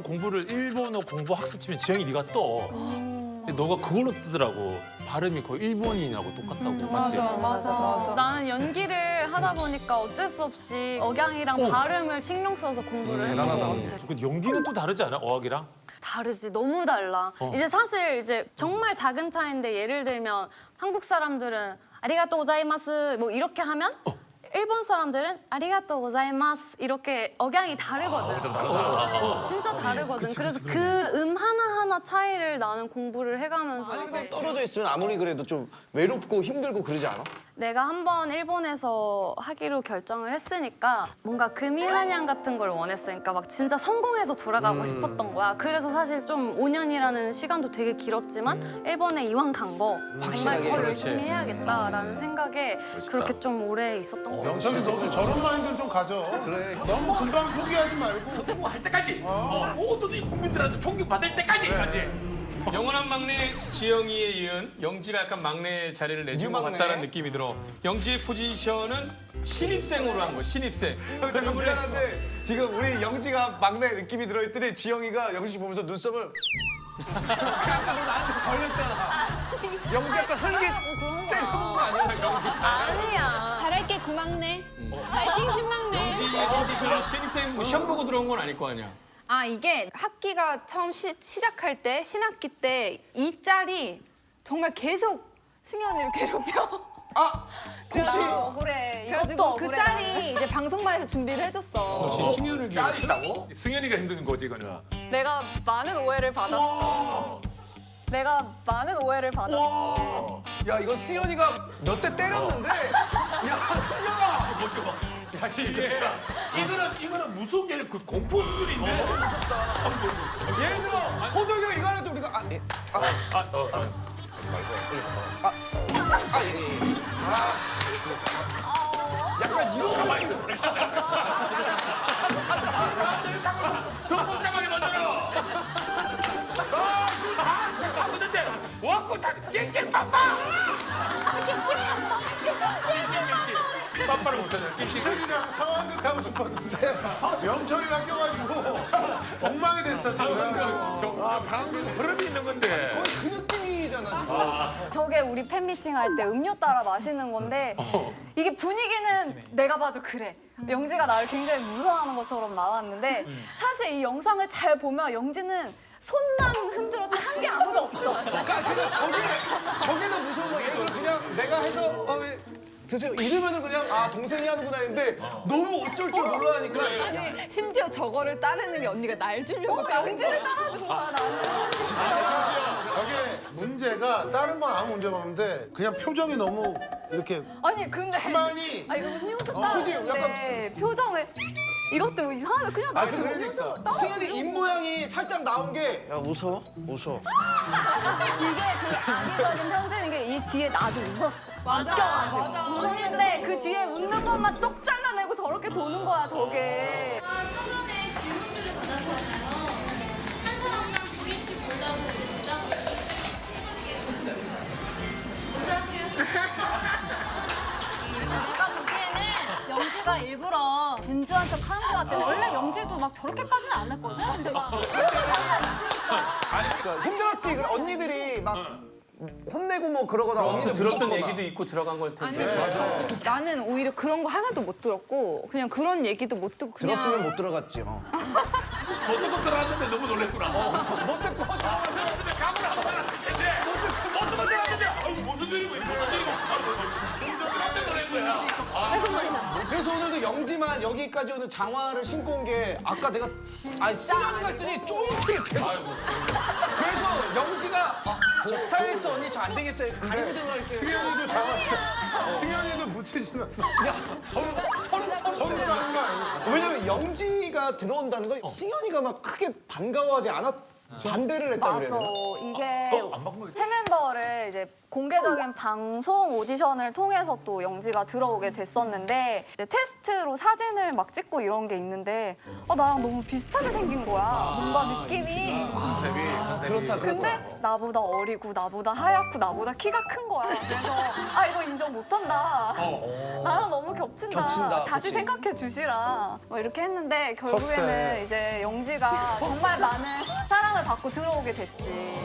공부 학습 치면 지영이 네가 떠. 근데 너가 그걸로 뜨더라고. 발음이 거의 일본인하고 똑같다고. 맞지? 맞아. 나는 연기를 하다 보니까 어쩔 수 없이 억양이랑 발음을 신경 써서 공부를 했던 것 같아. 그 연기는 또 다르지 않아? 어학이랑? 다르지, 너무 달라. 이제 사실 이제 정말 작은 차이인데 예를 들면 한국 사람들은 아리가또 고자이마스 뭐 이렇게 하면 일본 사람들은 아리가또 고자이마스 이렇게 억양이 다르거든. 진짜 다르거든. 그래서 그 하나하나 차이를 나는 공부를 해가면서 떨어져 있으면 아무리 그래도 좀 외롭고 힘들고 그러지 않아? 내가 한번 일본에서 하기로 결정을 했으니까 뭔가 금이한양 같은 걸 원했으니까 막 진짜 성공해서 돌아가고 싶었던 거야. 그래서 사실 좀 5년이라는 시간도 되게 길었지만 일본에 이왕 간 거 정말 더 열심히 해야겠다라는 생각에 그렇게 좀 오래 있었던 거 같아. 영철이 너도 저런 마인드는 좀 가져. 그래. 너무 금방 포기하지 말고. 뭐 할 때까지. 모든 국민들한테 존경받을 때까지. 영원한 막내 지영이에 이은 영지가 약간 막내 자리를 내준 것 같다는 느낌이 들어. 영지의 포지션은 신입생으로 한 거, 신입생. 형 잠깐 미안한데 지금 우리 영지가 막내 느낌이 들어있더니 지영이가 영지 씨 보면서 눈썹을 그래서 너 나한테 걸렸잖아. 영지 약간 설계 째려본 거 아니었어? 아니야. 잘할게 구막내. 파이팅 신막내. 영지 씨는 신입생 뭐 시험 보고 들어온 건 아닐 거 아니야. 아 이게 학기가 처음 시작할 때 신학기 때 이 짤이 정말 계속 승희 언니를 괴롭혀. 혹시 억울해. 그래가지고 그 짤이 이제 방송반에서 준비를 해줬어. 승현을 짤이 있다고? 승현이가 힘든 거지 이거는. 내가 많은 오해를 받았어. 내가 많은 오해를 받았어. 야 이거 승현이가 몇 대 때렸는데 야 승현아 야 이거는 무서운 게 아니라 그 공포 수준인데. 예를 들어 호동이 형 이거 하는데 우리가 약간 이런 가만히 있어. 더 복잡하게 만들어. 다 하는데 와꾸 다 깽깽 빠빠. 빠빠를 못하잖아. 영철이랑 상황극 하고 싶었는데 영철이가 껴가지고 엉망이 됐어 지금. 상황극 흐름이 있는 건데. 거의 그 느낌이잖아 지금. 저게 우리 팬미팅 할 때 음료 따라 마시는 건데 이게 분위기는 내가 봐도 그래. 영지가 나를 굉장히 무서워하는 것처럼 나왔는데 사실 이 영상을 잘 보면 영지는 손만 흔들었지 한 게 아무도 없어. 그러니까 저게 더 무서운 거. 예를 들어 그냥 내가 해서 왜 드세요 이러면은 그냥 동생이 하는구나 했는데 너무 어쩔 줄 몰라 하니까 아니 심지어 저거를 따르는 게 언니가 날 주려고 따른 영지를 거야. 따라준 거야 나는. 저게 문제가 다른 건 아무 문제가 없는데 그냥 표정이 너무 이렇게 아니 근데 가만히 아니 이거 음료수 그지? 따르는데 표정을 이것도 이상하다. 그냥 나 그러니까 승현이 입 모양이 살짝 나온 게 야 웃어? 웃어. 이게 그 악의적인 편지는 게 이 뒤에 나도 웃었어. 맞아. 웃겨가지고. 맞아. 웃었는데 그 뒤에 웃는 것만 똑 잘라내고 저렇게 도는 거야 저게. 사전에 질문들을 받았잖아요. 한 사람당 2개씩 골라서 이제 대답을 먼저 하세요. 내가 보기에는 영지가 일부러 분주한 척 하는 것 같아. 원래 영지도 막 저렇게까지는 안 했거든. 근데 막 그러니까 힘들었지. 그래, 언니들이 막 혼내고 뭐 그러거나 언니들 들었던 무섭거나. 얘기도 있고 들어간 걸 텐데. 나는 오히려 그런 거 하나도 못 들었고 그냥 그런 얘기도 못 듣고 그냥 들었으면 못 들어갔지. 못 듣고 들어왔는데 너무 놀랬구나. 못 듣고 들었으면 감을 안 받았는데 못 듣고 들어왔는데 아유 무슨 일이고 무슨 일이고 좀 전에 깜짝 놀란 거야. 그래서 오늘도 영지만 여기까지 오는 장화를 신고 온 게 아까 내가 승현이가 했더니 조인트를 계속 그래서 영지가 저 스타일리스트 언니 저 안 되겠어요 가리고 들어갈게요. 승현이도 잡았어. 승현이도 부채 신었어. 야 서로 까는 거 아니야? 왜냐면 영지가 들어온다는 건 승현이가 막 크게 반가워하지 않았 반대를 했다 맞아. 그래요. 이게 새 멤버를 이제 공개적인 방송 오디션을 통해서 또 영지가 들어오게 됐었는데 이제 테스트로 사진을 막 찍고 이런 게 있는데 나랑 너무 비슷하게 생긴 거야. 뭔가 느낌이. 그렇다. 근데 나보다 어리고 나보다 하얗고 나보다 키가 큰 거야. 그래서 이거 인정 못한다. 나랑 너무 겹친다. 다시 그치. 생각해 주시라. 뭐 이렇게 했는데 결국에는 텃세. 이제 영지가 정말 많은 사랑을 받고 들어오게 됐지.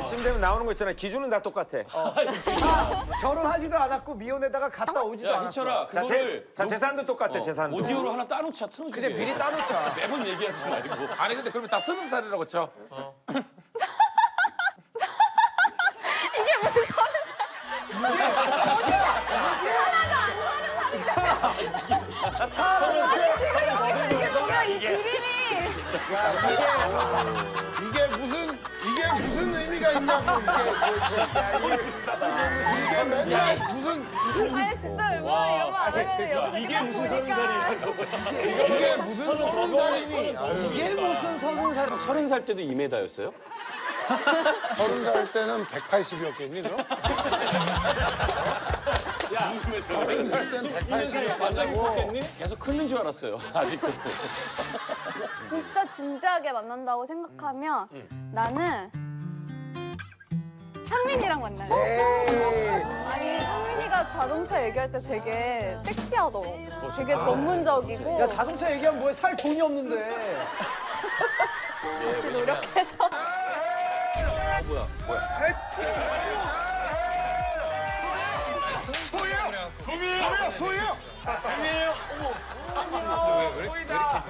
이쯤 되면 나오는 거 있잖아. 기준은 다 똑같아. 결혼하지도 않았고 미혼에다가 갔다 오지도 않았어. 희철아, 자, 그거를 재산도 똑같아. 재산도. 오디오로 하나 따놓자, 틀어주게. 그냥 미리 따놓자. 매번 얘기하지 말고. 아니 근데 그러면 다 20살이라고 쳐. 이게 무슨 30살? 아니 지금 여기서 이게 뭐야 이 그림이. 이게 무슨 의미가 있냐고 이게 맨날 무슨 아니 진짜 웬만하면 이러면 안 되는데 이게 무슨 30살이냐고. 이게 무슨 30살이니? 이게 무슨 30살? 30살 때도 2m였어요? 30살 때는 180이었겠니 그럼? 궁금해서. 30살 땐 180이 맞다고. 계속 크는 줄 알았어요. 아직도. 진짜 진지하게 만난다고 생각하면 나는 상민이랑 만나요. 아니 상민이가 자동차 얘기할 때 되게 섹시하더라고. 되게 전문적이고. 야 자동차 얘기하면 뭐해? 살 돈이 없는데. 같이 노력해서. 소희야! 소희야! 소희야! 아니에요. 어머. 왜 이렇게 좋아해?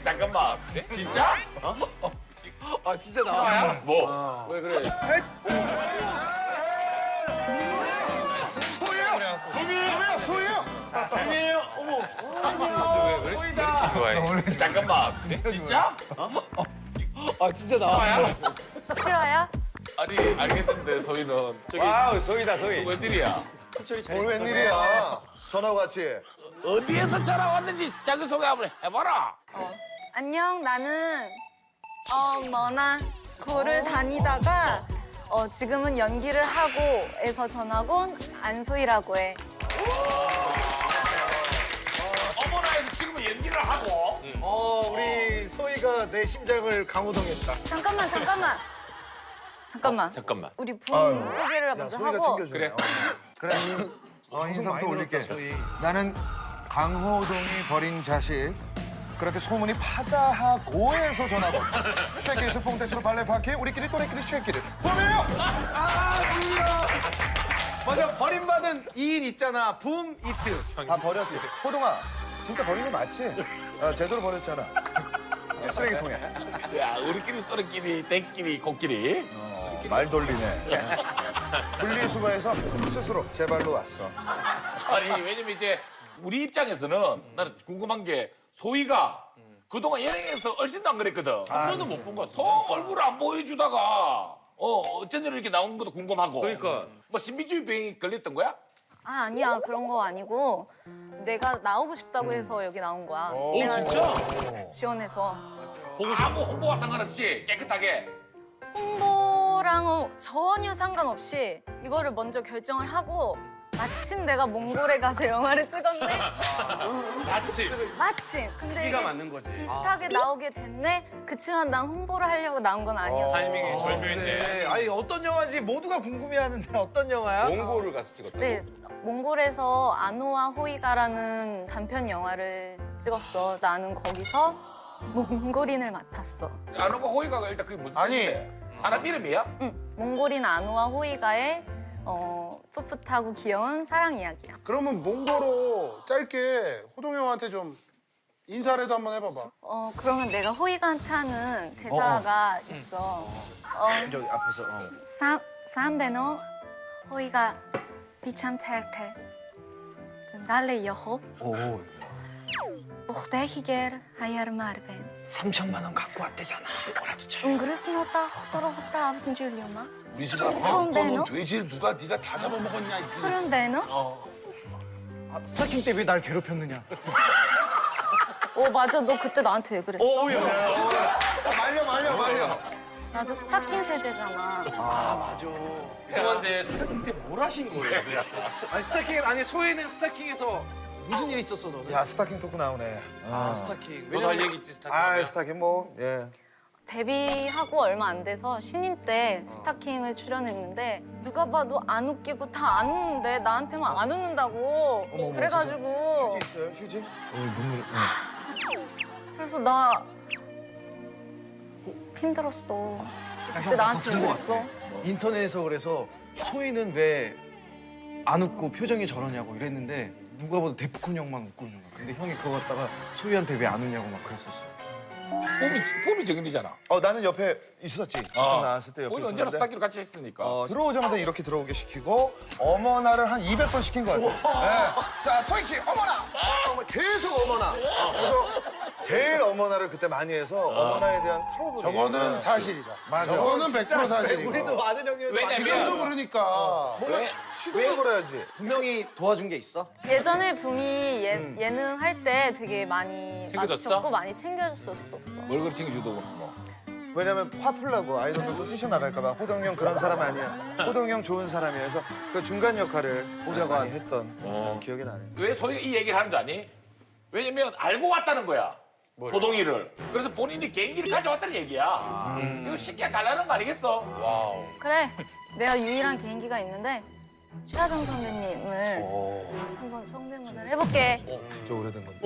잠깐만. 진짜? 아 진짜 나왔어. 뭐? 왜 그래? 소희야! 소희야! 소희야! 아니에요. 어머. 왜 이렇게 좋아해? 잠깐만. 진짜? 아 진짜 나왔어. 싫어요? 아니 알겠는데 소희는. 와우 소희다 소희. 웬일이야? 오늘 웬일이야? 전화 왔지? 어디에서 전화 왔는지 자기소개 한번 해봐라. 안녕, 나는 고를 다니다가 지금은 연기를 하고에서 전학 온 안소희라고 해. 어머나에서 지금은 연기를 하고. 우리 소희가 내 심장을 강호동했다. 잠깐만. 우리 분 소개를 먼저 하고. 그래. 그래. 인사부터 올릴게. 나는 강호동이 버린 자식. 그렇게 소문이 파다하고에서 전하고 쉐키에서 퐁테스로 발레 파키 우리끼리 또래끼리 쉐키를 봄이에요! 맞아 버림받은 2인 있잖아. 붐 이트. 다 버렸지. 호동아 진짜 버린 거 맞지? 제대로 버렸잖아. 쓰레기통에. 야 우리끼리 또래끼리 땡끼리 코끼리. 말 돌리네. 분리수거해서 스스로 제 발로 왔어. 아니 왜냐면 이제 우리 입장에서는 나는 궁금한 게 소희가 그동안 예능에서 얼씬도 안 그랬거든. 한 번도 못 본 것 같아. 얼굴을 안 보여주다가 어쩐 일로 이렇게 나온 것도 궁금하고. 그러니까. 뭐 신비주의 병이 걸렸던 거야? 아니야, 그런 거 아니고 내가 나오고 싶다고 해서 여기 나온 거야. 오, 내가 진짜? 지원해서. 아무 홍보와 상관없이 깨끗하게. 홍보랑은 전혀 상관없이 이거를 먼저 결정을 하고 마침 내가 몽골에 가서 영화를 찍었네. 마침. 근데 이게 맞는 거지. 비슷하게 나오게 됐네. 그치만 난 홍보를 하려고 나온 건 아니었어. 타이밍이 절묘했네. 그래. 아니 어떤 영화인지 모두가 궁금해하는데 어떤 영화야? 몽골을 가서 찍었다. 네, 몽골에서 아누와 호이가라는 단편 영화를 찍었어. 나는 거기서 몽골인을 맡았어. 아노가 호이가가 일단 그게 무슨 아니. 뜻인데? 사람 이름이야? 응, 몽골인 아누와 호이가의 풋풋하고 귀여운 사랑 이야기야. 그러면 몽고로 짧게 호동 형한테 좀 인사라도 한번 해봐봐. 그러면 내가 호이가한테 하는 대사가 있어. 저기 앞에서. 사람배노 호이가 비참 텔테 좀 달래 여호 부խ대히겔 하야르 마르벤 3천만 원 갖고 왔대잖아. 뭐라도 쳐. 웅그레스노타 호떠로 무슨 줄리오마 우리 집 앞에 엎어놓은 돼지를 누가 네가 다 잡아먹었냐. 흐른배노 스타킹 때 왜 날 괴롭혔느냐? 맞아, 너 그때 나한테 왜 그랬어? 야, 진짜? 말려. 나도 스타킹 세대잖아. 맞아. 죄송한데 스타킹 때 뭘 하신 거예요? 아니 스타킹 아니 소희는 스타킹에서 무슨 일 있었어 너는? 야 스타킹 토크 나오네. 스타킹. 너도 할 얘기 있지 스타킹. 스타킹 뭐 예. 데뷔하고 얼마 안 돼서 신인 때 스타킹을 출연했는데 누가 봐도 안 웃기고 다 안 웃는데 나한테만 안 웃는다고. 그래가지고 휴지 있어요? 휴지? 눈물. 그래서 나 힘들었어. 그때 나한테 왜 그랬어? 인터넷에서 그래서 소희는 왜 안 웃고 표정이 저러냐고 이랬는데 누가 봐도 데프콘 형만 웃고 있는 거야. 근데 형이 그거 갖다가 소희한테 왜 안 웃냐고 막 그랬었어. 폼이 정인이잖아. 나는 옆에 있었지. 처음 나왔을 때 옆에 우리 언제나 있었는데. 스타킹을 같이 했으니까. 들어오자마자 이렇게 들어오게 시키고 어머나를 한 200번 시킨 것 같아. 네. 자, 소희 씨 어머나! 계속 어머나. 그래서 제일 어머나를 그때 많이 해서 어머나에 대한 트러블이. 저거는 사실이다. 맞아. 저거는 100% 사실이고. 우리도 많은 형님들 왜냐면- 지금도 그러니까. 뭔가 시도해 버려야지. 분명히 도와준 게 있어? 예전에 붐이 예능 할 때 되게 많이 챙겨줬어? 마주쳤고 많이 챙겨줬었어. 뭘 그리 챙겨주도 뭐. 왜냐면 화풀라고 아이돌들도 뛰쳐나갈까봐. 호동이 형 그런 사람 아니야. 호동이 형 좋은 사람이야. 그래서 그 중간 역할을 보자고 많이 했던 기억이 나네. 왜 소희가 이 얘기를 하는 줄 아니? 왜냐면 알고 왔다는 거야. 호동이를. 그래서 본인이 개인기를 가져왔다는 얘기야. 이거 쉽게 달라는 거 아니겠어? 와우. 그래. 내가 유일한 개인기가 있는데 최하정 선배님을 한번 성대모사를 해볼게. 진짜 오래된 건데.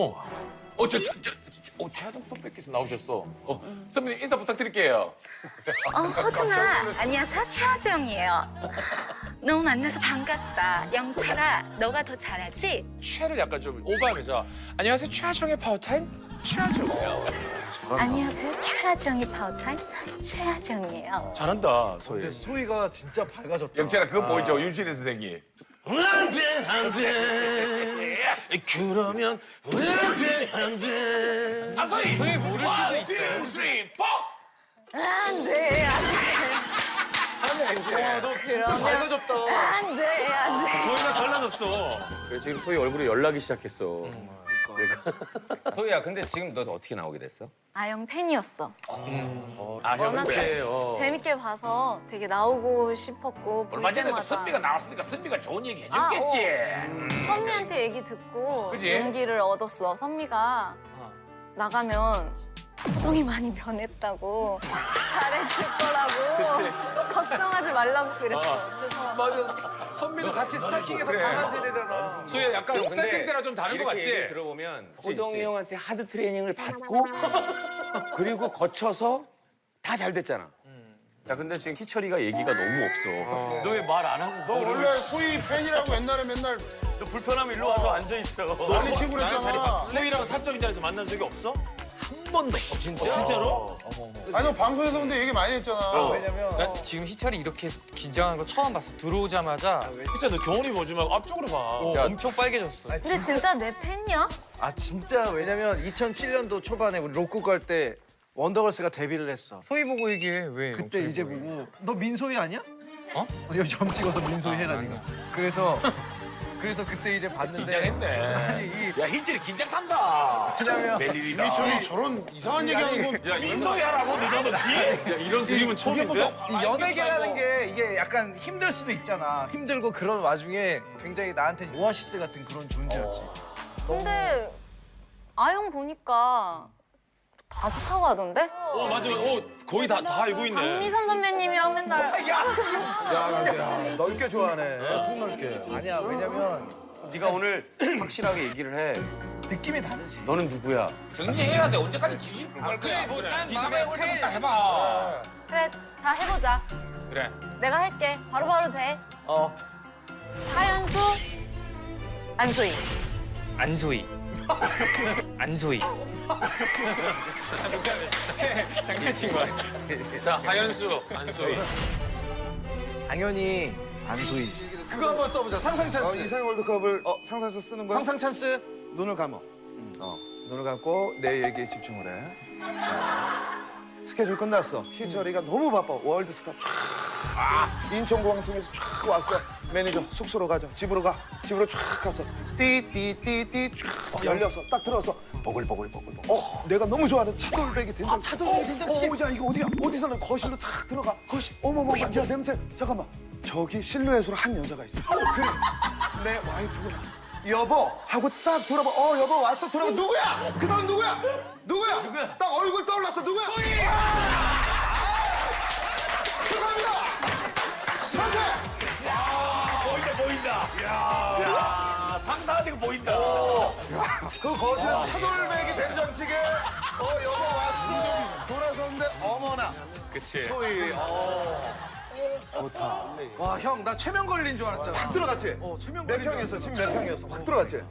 최하정 선배께서 나오셨어. 선배님 인사 부탁드릴게요. 호동아, 안녕하세요. 최하정이에요. 너무 만나서 반갑다. 영철아, 너가 더 잘하지? 최를 약간 좀 오버하면서 안녕하세요 최하정의 파워타임 최하정이에요. 안녕하세요. 최하정의 파워타임 최하정이에요. 잘한다 소희. 근데 소희가 진짜 밝아졌다. 영철아 그거 보이죠? 윤신혜 선생님. 안돼 그러면 안돼 아 소희! 소희 모를 수도 1, 2, 있어요. 3, 4! 안돼, 너 진짜 밝아졌다. 안돼, 안돼. 소희가 달라졌어. 지금 소희 얼굴에 연락이 시작했어. 소희야 근데 지금 너 어떻게 나오게 됐어? 아영 팬이었어. 형 그래. 재밌게 봐서 되게 나오고 싶었고 볼 얼마 전에도 때마다. 선미가 나왔으니까 선미가 좋은 얘기 해줬겠지. 선미한테 얘기 듣고 그지? 용기를 얻었어. 선미가 나가면 호동이 많이 변했다고 잘해줄 거라고 걱정하지 말라고 그랬어. 그래서 맞아. 선미도 같이 스타킹에서 강한 세대잖아. 소희야 약간 스타킹 때랑 좀 다른 거 이렇게 같지? 얘기를 들어보면 호동이 형한테 하드 트레이닝을 받고 그리고 거쳐서 다 잘 됐잖아. 야 근데 지금 희철이가 얘기가 너무 없어. 너 왜 말 안 하고? 너 원래 소희 팬이라고 옛날에 맨날 너 불편하면 일로 와서 앉아 있어. 많이 치고 그랬잖아. 소희랑 사적인 자리에서 만난 적이 없어? 한 번도. 진짜? 진짜로? 아니 너 방송에서 근데 얘기 많이 했잖아. 왜냐면 난 지금 희철이 이렇게 긴장한 거 처음 봤어. 들어오자마자 진짜 너 경훈이 보지 말고 앞쪽으로 봐. 엄청 빨개졌어. 근데 진짜 내 팬이야? 아 진짜 왜냐면 2007년도 초반에 우리 로쿠 갈 때 원더걸스가 데뷔를 했어. 소희 보고 얘기해. 왜? 그때 이제 보고 너 민소희 아니야? 어? 여기 점 찍어서 민소희 해라 니가. 그래서 그때 이제 봤는데 긴장했네. 아니 야 희철이 긴장 탄다. 왜냐면 멜리리다. 이미철이 저런 이상한 얘기하는 거. 야 민소희 하라고 늦어졌지? 야 이런 드립은 처음인데? 이 연예계라는 게 이게 약간 힘들 수도 있잖아. 힘들고 그런 와중에 굉장히 나한테 오아시스 같은 그런 존재였지. 근데 아영 보니까 다 좋다고 하던데? 맞아. 거의 다 알고 있네. 박미선 선배님이랑 맨날 야, 넓게 좋아하네. 폭넓게. 아니야 왜냐면 네가 오늘 확실하게 얘기를 해. 느낌이 다르지. 너는 누구야? 정리해야 돼. 언제까지 지질 걸 거야. 뭐난 이 사람의 홀딱 딱 해봐. 그래 자 해보자. 그래. 내가 할게. 바로바로 돼. 하연수 안소희. 안소희. 안소희. 장난친 거야. 자 하연수, 안소희. 당연히 안소희. 그거 한번 써보자. 상상 찬스. 이상 월드컵을 상상 찬스 쓰는 거야? 상상 찬스. 눈을 감어. 눈을 감고 내 얘기에 집중을 해. 자, 스케줄 끝났어. 희철이가 너무 바빠. 월드스타 쫙. 인천공항 통해서 쫙 왔어. 매니저 숙소로 가자. 집으로 가. 집으로 쫙 가서 띠띠띠띠 쫙 열려서 딱 들어서 보글보글보글. 내가 너무 좋아하는 차돌박이 된장. 차돌박이 된장찌개. 야 이거 어디야? 어디서는 거실로 쫙 들어가. 거실. 어머머. 야 냄새. 잠깐만. 저기 실루엣으로 한 여자가 있어. 그래. 내 와이프구나. 여보 하고 딱 돌아봐. 여보 왔어. 돌아봐. 누구야? 그 사람 누구야? 누구야? 딱 얼굴 떠올랐어. 누구야? 축하합니다. 선택. 보인다. 야 상상하는 거 보인다. 그 거실에 차돌박이 된장찌개. 여보 왔어. 돌아섰는데 어머나. 그치. 소희. 좋다. 와 형 나 최면 걸린 줄 알았잖아. 확 들어갔지? 최면 몇 걸린 줄 평이었어? 집 몇 평이었어? 확 들어갔지?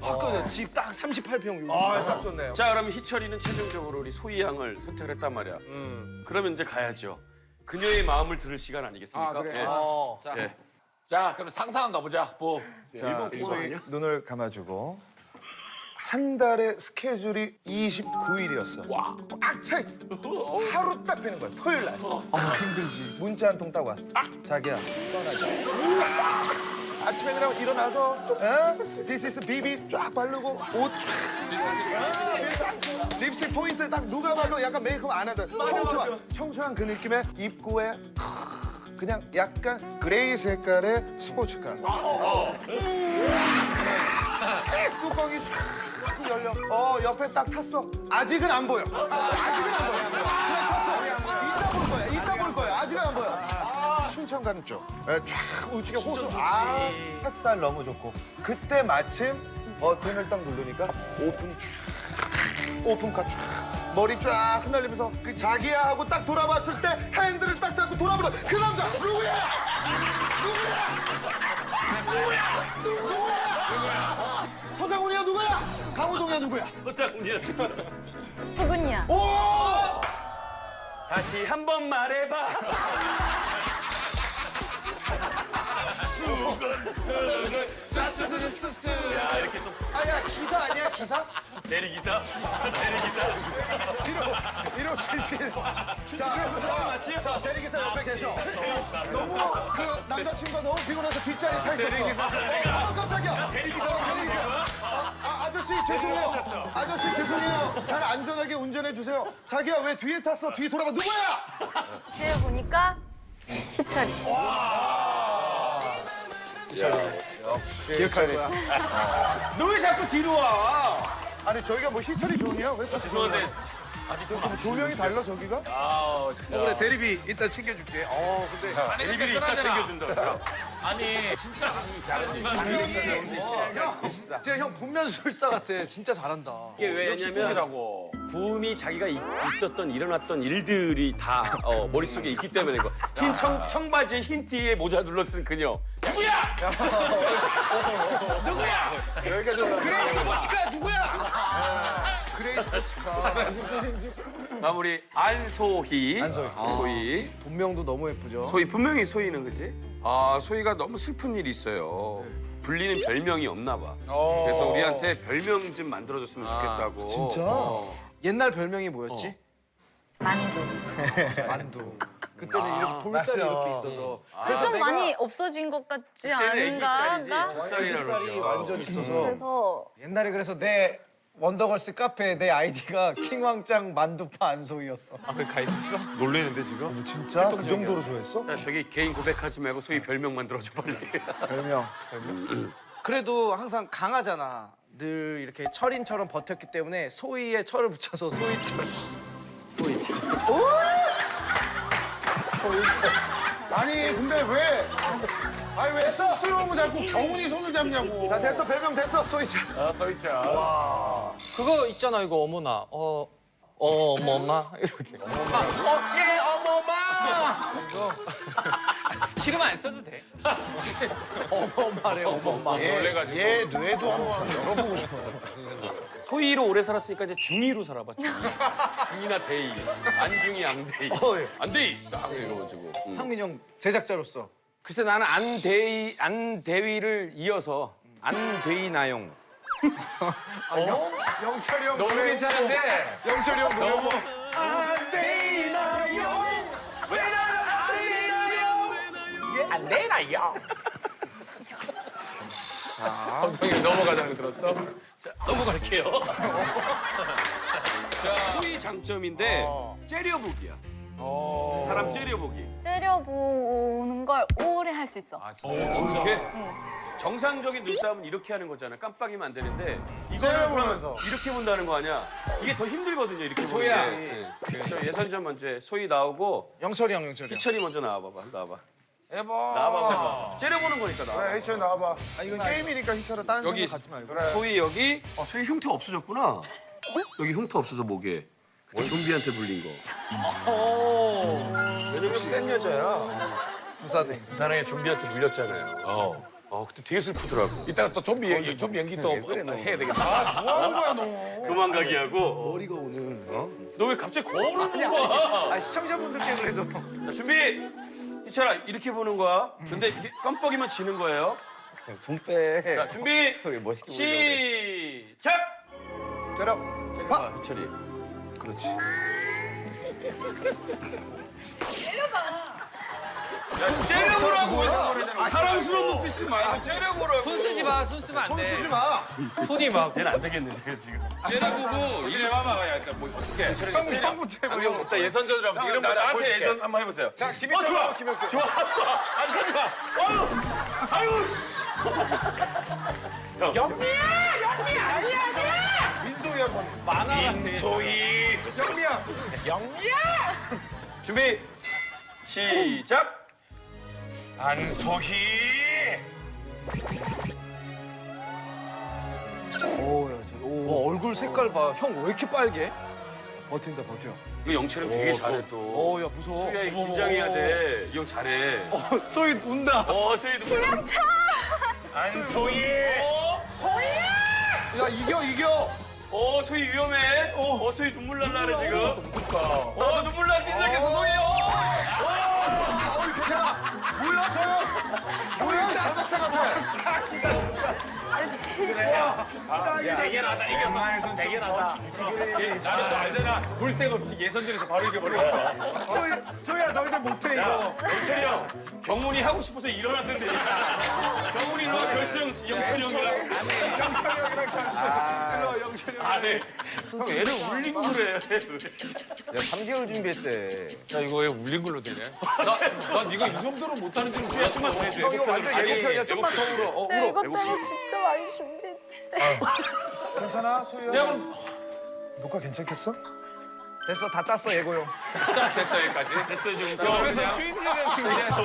확 꺼져. 집딱 38평. 딱 좋네요. 자 그럼 희철이는 최종적으로 우리 소희 양을 선택을 했단 말이야. 그러면 이제 가야죠. 그녀의 마음을 들을 시간 아니겠습니까? 그래. 예. 예. 자 그럼 상상한 가보자. 뭐. 자, 일본 소희 아니야? 눈을 감아주고 한 달의 스케줄이 29일이었어. 와. 꽉 차 있어. 하루 딱 되는 거야. 토요일 날. 힘들지. 문자 한 통 따고 왔어. 자기야 떠나자. 아침에 그냥 일어나서 This is BB 쫙 바르고 옷 쫙. 립스틱 립스틱 포인트 딱 누가 봐도 약간 메이크업 안 하던 청초한 그 느낌의 입고에 그냥 약간 그레이 색깔의 스포츠카. 뚜껑이 쫙 열려. 옆에 딱 탔어. 아직은 안 보여. 아직은 안 보여. 그냥 탔어. 이따 볼 거야. 이따 볼 거야. 아직은 안 보여. 춘천 가는 쪽. 쫙 우측에 호수. 햇살 너무 좋고. 그때 마침 버튼을 딱 누르니까 오픈이 쫙. 오픈카 쫙. 머리 쫙 흩날리면서 그 자기야 하고 딱 돌아봤을 때 핸들을 딱 잡고 돌아보는 그 남자 누구야? 누구야? 서장훈이야 누구야? 강호동이야 누구야? 서장훈이야 누구야? 수근이야. 오! 다시 한번 말해봐. 수근. 야 이렇게 또. 아야 기사 아니야 기사? 대리기사. 대리기사. 1577. 자, 대리기사 옆에 계셔. 너무 그 남자친구가 너무 피곤해서 뒷자리에 타 있었어. 깜짝이야. 대리기사. 아저씨 죄송해요. 아저씨 죄송해요. 잘 안전하게 운전해 주세요. 자기야 왜 뒤에 탔어? 뒤 돌아봐. 누구야? 뒤에 보니까 희철이. 기억할 거야. 너 왜 자꾸 뒤로 와? 아니 저희가 뭐 희철이 좋으냐? 왜 자꾸 죄송한데 아직도 좀 조명이 달라 저기가? 아 진짜. 그래 대리비 일단 챙겨줄게. 근데 대리비를 이따 챙겨준다. 아니 진짜 진짜 형 분면술사 같아. 진짜 잘한다. 이게 왜냐면 부음이 자기가 있었던 일어났던 일들이 다 머릿속에 있기 때문에 이거 흰 청바지에 흰 티에 모자 눌러 쓴 그녀 누구야? 누구야? 여기가 그레이 스포츠카 누구야? 그레이 스포츠카. 다음 우리 안소희. 소희. 본명도 너무 예쁘죠. 소희 분명히 소희는 그지? 아 소희가 너무 슬픈 일이 있어요. 불리는 별명이 없나 봐. 그래서 우리한테 별명 좀 만들어줬으면 좋겠다고. 진짜? 옛날 별명이 뭐였지? 만두. 만두. 그때는 이렇게 볼살이 이렇게 있어서. 좀 많이 없어진 것 같지 않은가? 볼살이 완전 있어서. 그래서 옛날에 그래서 내 원더걸스 카페에 내 아이디가 킹왕짱 만두파 안소희였어. 그 가입했어? 놀래는데 지금? 진짜? 그 정도로 좋아했어? 자, 저기 개인 고백하지 말고 소희 별명 만들어줘 빨리. 별명. 그래도 항상 강하잖아. 늘 이렇게 철인처럼 버텼기 때문에 소희에 철을 붙여서 소희철. 소희철. 아니 근데 왜 쑥스러우면 자꾸 경훈이 손을 잡냐고. 자 됐어 별명 됐어 소희철. 소희철. 와. 그거 있잖아 이거 어머나 어머마 이렇게 예 어머마. 싫으면 안 써도 돼. 어머마래 어머마. 얘 뇌도 한번 열어보고 싶어요. 소희로 오래 살았으니까 이제 중이로 살아봐. 중이나 대이. 안중이 앙대이. 안대이. 딱 이러가지고. 상민 형 제작자로서. 글쎄 나는 안대위를 이어서 안대위 나용. 영철이 형 너무 괜찮은데. 영철이 형 노래 뭐. 안대이 나용. 왜 나를 안대이 나용. 안대이 나용. 감독님 넘어가자고 들었어? 자, 넘어갈게요. 자, 소희 장점인데 째려보기야. 사람 째려보기. 째려보는 걸 오래 할 수 있어. 이렇게? 정상적인 눈싸움은 이렇게 하는 거잖아. 깜빡이면 안 되는데 이거는 째려보면서. 이렇게 본다는 거 아니야. 이게 더 힘들거든요. 이렇게 보는 소희야. 게. 저 예선전 먼저 해. 소희 나오고 영철이 형 영철이 형. 희철이 먼저 나와봐봐. 나와봐. 해봐. 나와봐. 째려보는 거니까 나와봐. 그래 희철 나와봐. 아 이건 게임이니까 희철아 다른 여기 생각 갖지 말고. 그래. 소희 여기. 소희 흉터 없어졌구나. 여기 흉터 없어서 목에. 그때 좀비한테 불린 거. 왜냐면 센 여자야. 부산에 좀비한테 물렸잖아요. 그때 되게 슬프더라고. 이따가 또 좀비 연기 또 해야 되겠다. 뭐 하는 거야 너? 도망가기 하고. 머리가 오늘. 너 왜 갑자기 거울을 봐? 아 시청자분들께 그래도. 자, 준비. 희철아 이렇게 보는 거야. 근데 이게 깜빡이면 지는 거예요. 손 빼. 자 준비. 멋있게 시작. 째려. 봐. 희철이. 그렇지. 야, 째려보라고. 사랑스러운 눈빛 쓰지 말고 째려보라고. 손 쓰지 마, 손 쓰면 안 돼. 손 쓰지 마. 손이 막. 얘는 안 되겠는데 지금. 째려보고 이래 봐봐, 약간 뭐 어떻게? 형부터 해봐. 일단 예선전으로 한번 이런 거 나한테 예선 한번 해보세요. 자, 김희철. 좋아. 김희철. 좋아. 아주 좋아. 아유 씨. 영미야, 안녕하세요. 민소희 한번. 만화 같아. 민소희. 영미야. 영미야. 준비 시작. 안소희. 얼굴 색깔 봐. 형 왜 이렇게 빨개? 버틴다 버텨. 이거 영철이 되게 잘해 또. 야 무서워. 소희야 이거 긴장해야 돼. 이 형 잘해. 소희 운다. 소희도. 김영철! 안소희. 야, 이겨. 소희 위험해. 소희 눈물 날라 그래 지금. 나도 눈물 나기 시작했어 소희. 괜찮아. 뭐야, 저요? 뭐야, 자박사 같아. 대결하다 이겼어. 대결하다. 나는 또 알잖아. 물색 없이 예선전에서 바로 이겨버려. 소희야, 너 이제 못해, 이거. 영철이 형 경문이 하고 싶어서 일어났는데 경문이 너 결승 영철이 형이랑 영철이 형이랑 결승. 일로 와, 영철이 형. 안해. 형 애를 울리고 그래. 내가 3개월 준비했대. 야 이거 왜 울린 걸로 되냐? 난 네가 이 정도로 못하는 줄은 몰랐어. 좀만 더 해줘. 형, 이거 완전 아니, 예고편이야. 좀만 더 울어. 네, 울어. 이것도 진짜 많이 준비했. 괜찮아, 소희야? 내가 그럼 녹화 괜찮겠어? 됐어 다 땄어 예고용. 됐어 여기까지. 됐어 지금. 그래서 추임새는 그냥 형,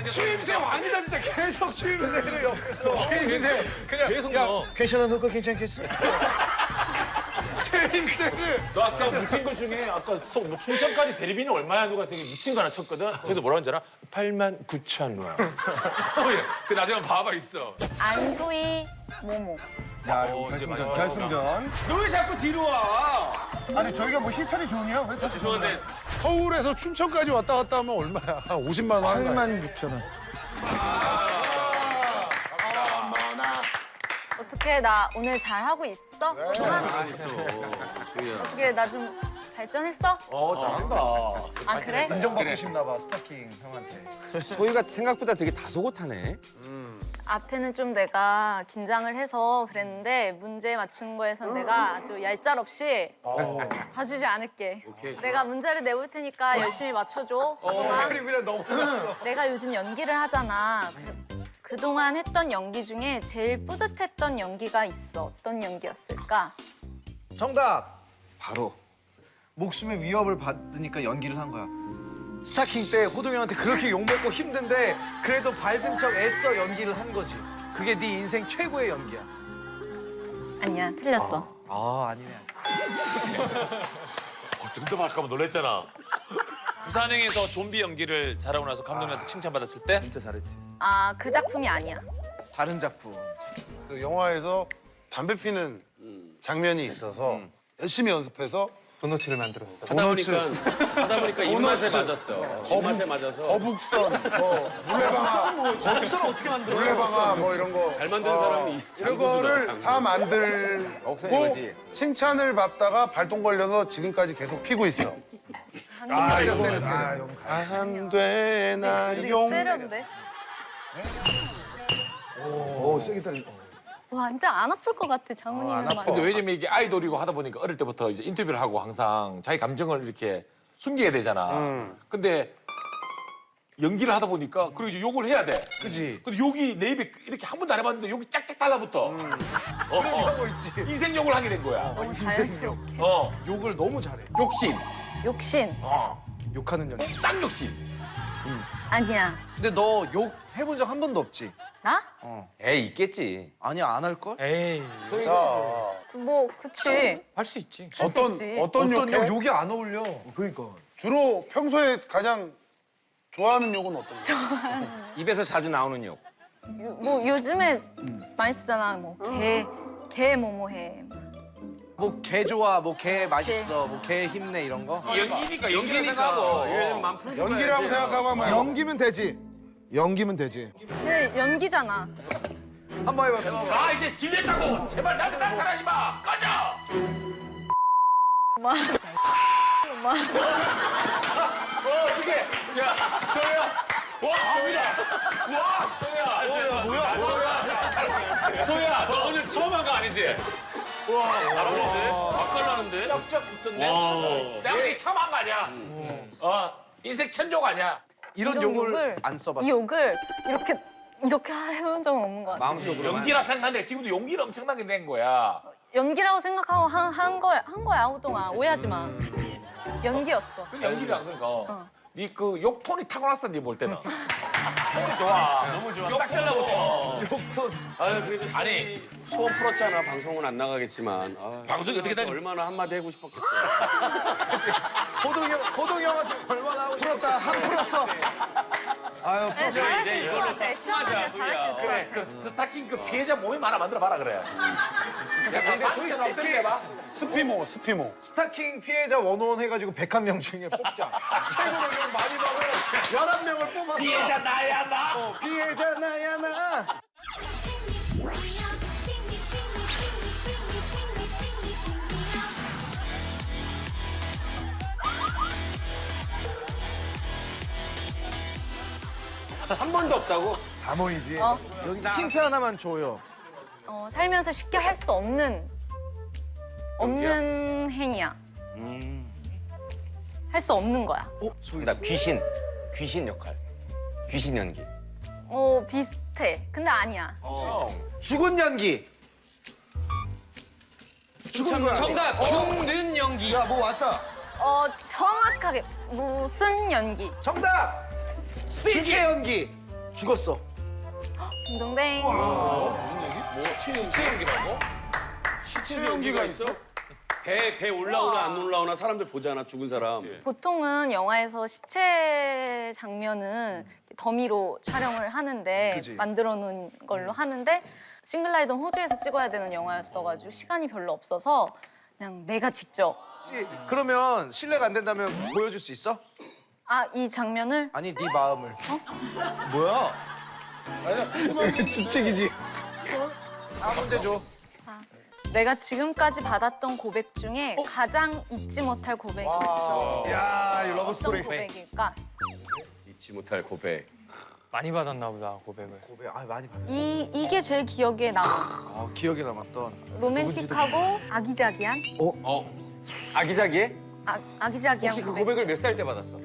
추임새 왕이다, 진짜. 계속 추임새를 옆에서. 추임새. 그냥. 계속 야, 넣어. 괜찮아, 녹화 괜찮겠어? 추임새를. 너 아까 묻힌 것 중에 아까 뭐 춘천까지 대리비는 얼마야? 누가 되게 묻힌 거 하나 쳤거든. 그래서 뭐라고 하는지 알아? 89,000원. 그 나중에 봐봐 있어. 안소희 모모. 야, 이거 결승전. 너 왜 자꾸 뒤로 와? 아니, 저희가 뭐 희철이 좋으냐? 왜 자꾸 죄송한데 서울에서 춘천까지 왔다 갔다 하면 얼마야? 한 50만 원 하는 거야. 86,000원. 어떻게 나 오늘 잘 하고 있어? 어떻게 나 좀 발전했어? 잘한다. 아 그래? 인정받고 싶나 봐 스타킹 형한테. 소희가 생각보다 되게 다소곳하네. 앞에는 좀 내가 긴장을 해서 그랬는데 문제 맞추는 거에선 내가 아주 얄짤없이 봐주지 않을게. 내가 문제를 내볼 테니까 열심히 맞춰줘. 그동안 그냥 넘어갔어. 내가 요즘 연기를 하잖아. 그동안 했던 연기 중에 제일 뿌듯했던 연기가 있어. 어떤 연기였을까? 정답. 바로 목숨의 위협을 받으니까 연기를 한 거야. 스타킹 때 호동이 형한테 그렇게 욕먹고 힘든데 그래도 밝은 척 애써 연기를 한 거지. 그게 네 인생 최고의 연기야. 아니야, 틀렸어. 아니네. 정답할까 봐 놀랬잖아. 부산행에서 좀비 연기를 잘하고 나서 감독님한테 칭찬받았을 때? 진짜 잘했지. 아, 그 작품이 아니야. 다른 작품. 그 영화에서 담배 피는 장면이 있어서 열심히 연습해서 도너츠를 만들었어. 하다 보니까 입맛에 맞았어. 입맛에 맞아서 거북선, 물레방아, 거기서는 어떻게 만들어? 물레방아 뭐 이런 거. 잘 만든 사람이 이런 거를 다 만들고 칭찬을 받다가 발동 걸려서 지금까지 계속 피고 있어. 안 되나 용. 때려도 돼? 오, 세게 때려. 완전 안 아플 것 같아, 장훈이는. 근데 왜냐면 이게 아이돌이고 하다 보니까 어릴 때부터 이제 인터뷰를 하고 항상 자기 감정을 이렇게 숨기게 되잖아. 근데 연기를 하다 보니까 그리고 이제 욕을 해야 돼. 그지. 근데 욕이 내 입에 이렇게 한 번도 안 해봤는데 욕이 짝짝 달라붙어. 인생 욕을 하게 된 거야. 너무 자연스럽게. 욕을 너무 잘해. 욕심. 욕심. 욕하는 연기. 쌍욕심. 아니야. 근데 너 욕 해본 적 한 번도 없지? 나? 에이 있겠지. 아니야 안 할 걸? 에이. 뭐, 그치. 할 수 있지. 어떤 욕해? 욕이 안 어울려. 그러니까. 주로 평소에 가장 좋아하는 욕은 어떤 거? 입에서 자주 나오는 욕. 뭐, 요즘에 많이 쓰잖아. 뭐, 개 뭐뭐해. 뭐 개 좋아, 뭐 개 맛있어, 뭐 개 힘내 이런 거. 연기니까. 연기라고 생각하고 한번 연기면 되지. 연기면 되지. 네, 연기잖아. 한번 해봐. 아 이제 질렸다고. 제발 나한테 나타나지 마. 꺼져. 엄마. 어떻게? 야, 저야. 와, 소야. 뭐야? 소야, 너 오늘 처음 한 거 아니지? 와, 잘하는데? 맛깔나는데? 쩍쩍 붙던데? 내가 우리 처음 한 거 아니야? 인생 천족 아니야? 이런 욕을 안 써봤어. 이 욕을 이렇게 해본 적은 없는 것 같아. 마음속으로. 연기라 생각하는데 지금도 용기를 엄청나게 낸 거야. 연기라고 생각하고 한 거야 오동아. 오해하지 마. 연기였어. 그 연기를 안 그러니까. 네 그 욕 톤이 타고났어, 네 볼 때는. 톤이 좋아. 너무 좋아. 욕 딱 달라붙어. 욕톤. 아유 그래도 아니. 소원 풀었잖아. 방송은 안 나가겠지만. 아유, 방송이 어떻게 되지? 얼마나 한마디 하고 싶었겠어. 호동이 형한테 얼마나 하고 풀었다. 한 풀었어. 아유, 네, 잘할 수 이제 있을 것 이걸로 같아. 시원하게 잘할 수 있을 것 그래, 같아. 그 스타킹 그 피해자 모임 하나 만들어 봐라 그래. 야, 근데 소리가 어떻게 해봐? 스피모. 스타킹 피해자 원원 해가지고 101명 중에 뽑자. 최고로 명 많이 받은 11명을 뽑았어. 피해자 나야 나. 피해자 나야 나. 한 번도 없다고? 다 모이지. 여기 힌트 하나만 줘요. 살면서 쉽게 할 수 없는 행위야. 할 수 없는 거야. 나 귀신 역할. 귀신 연기. 비슷해. 근데 아니야. 죽은 연기. 죽은 거야. 정답. 죽는 연기. 야, 뭐 왔다. 정확하게 무슨 연기? 정답. 시체 연기. 죽었어. 딩동댕. 시체 연기라고? 시체 연기가 있어? 배 올라오나 안 올라오나 사람들 보잖아. 죽은 사람. 보통은 영화에서 시체 장면은 더미로 촬영을 하는데 그치. 만들어 놓은 걸로 하는데 싱글라이더는 호주에서 찍어야 되는 영화였어가지고 시간이 별로 없어서 그냥 내가 직접 혹시 그러면 실례가 안 된다면 보여줄 수 있어? 이 장면을 아니 네 마음을. 뭐야? 주책이지. 문제 줘. 내가 지금까지 받았던 고백 중에 가장 잊지 못할 고백이 있어. 야, 이 러브 어떤 스토리. 고백일까? 잊지 못할 고백. 많이 받았나 보다 고백을. 고백. 많이 받았. 이게 제일 기억에 남아. 기억에 남았던. 로맨틱하고 아기자기한? 아기자기해? 아기자기한 혹시 그 고백. 고백을 몇 살 때 받았어?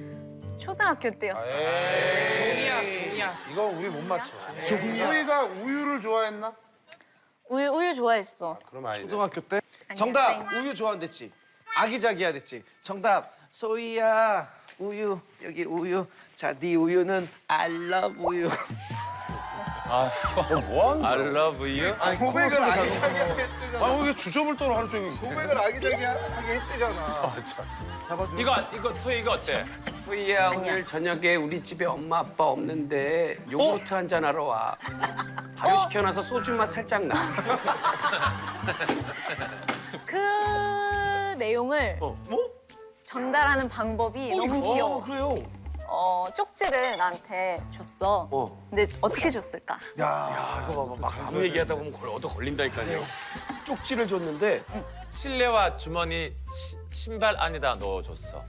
초등학교 때였어. 종이야. 이거 우리 못 맞춰. 소희가 우유를 좋아했나? 우유 좋아했어. 그럼 아니네. 초등학교 때? 아니야, 정답. 우유 좋아한댔지. 아기자기야 됐지. 정답. 소희야. 우유. 여기 우유. 자, 네 우유는 I love you. 뭐 하는 I 거야? love you. 아니, 고백을 아기자기하게 했대잖아. 아, 이게 주접을 하루 종일. 고백을 아기자기하게 했대잖아. 잡아줘. 이거 소희 이거 어때? 수희야 오늘 저녁에 우리 집에 엄마 아빠 없는데 요구르트 한잔 하러 와. 발효시켜놔서 소주 맛 살짝 나. 그 내용을 전달하는 방법이 너무 귀여워. 그래요. 쪽지를 나한테 줬어. 근데 어떻게 줬을까? 야, 이거 봐봐. 막 아무 얘기하다 보면 얻어 걸린다니까요. 쪽지를 줬는데 실내화 주머니 신발 안에다 넣어줬어.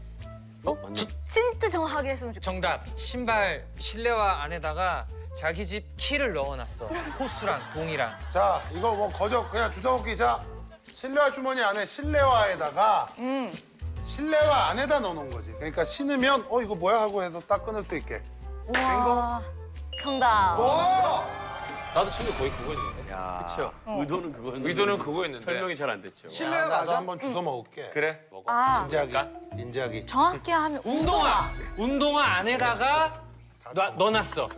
진짜 정확하게 했으면 좋겠어. 정답. 신발 실내화 안에다가 자기 집 키를 넣어놨어. 호수랑 동이랑. 자, 이거 뭐 그냥 주워먹기. 자, 실내화 주머니 안에 실내화에다가 실내화 안에다 넣어놓은 거지. 그러니까 신으면 이거 뭐야 하고 해서 딱 끊을 수 있게. 와, 정답. 나도 처음에 거의 그거였는데. 그렇죠. 의도는 그거였는데. 의도는 그거였는데. 설명이 잘 안 됐죠. 야, 나도 한번 주워 먹을게. 그래 먹어. 인자기. 정확히 하면 운동화 안에다가 넣어놨어.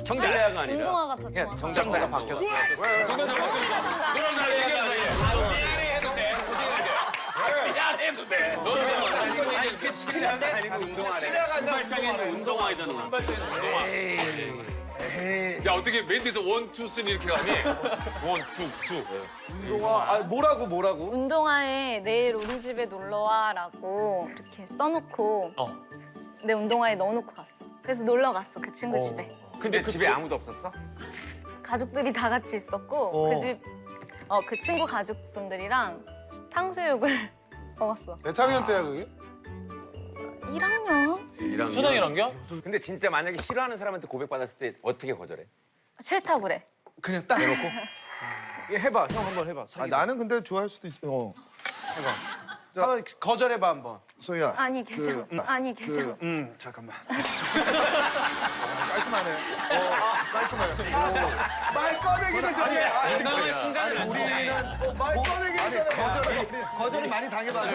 정답. 실내화가 아니라. 운동화가 더 좋아. 정답자가 바뀌었어. 정답 바뀌었어. 너랑 나랑 얘기하자. 미안해 해도 돼. 미안해 해도 돼. 너는 아니고 이제 이렇게 실내화가 아니고 운동화래. 신발장에 있는 운동화이잖아. 신발장에 있는 운동화. 야 어떻게 멘트에서 1, 2, 3 이렇게 가니? 1, 2, 2. 운동화. 뭐라고? 운동화에 내일 우리 집에 놀러 와라고 이렇게 써놓고 내 운동화에 넣어놓고 갔어. 그래서 놀러 갔어 그 친구 집에. 근데 그 집에 아무도 없었어? 가족들이 다 같이 있었고 그 친구 가족분들이랑 탕수육을 먹었어. 몇 학년 때야 그게? 1학년? 이런 초등이란겨? 근데 진짜 만약에 싫어하는 사람한테 고백받았을 때 어떻게 거절해? 싫다고 그래. 그냥 딱 해놓고. 해봐, 형 한번 해봐. 나는 근데 좋아할 수도 있어. 해봐. 한번 거절해봐 한번. 소희야. 아니 괜찮아. 아니 괜찮아. 잠깐만. 깔끔하네. 깔끔해. 말 꺼내기도 전에. 예상할 순간은 안 우리는 말 꺼내기도 전에 거절을 많이 당해봐서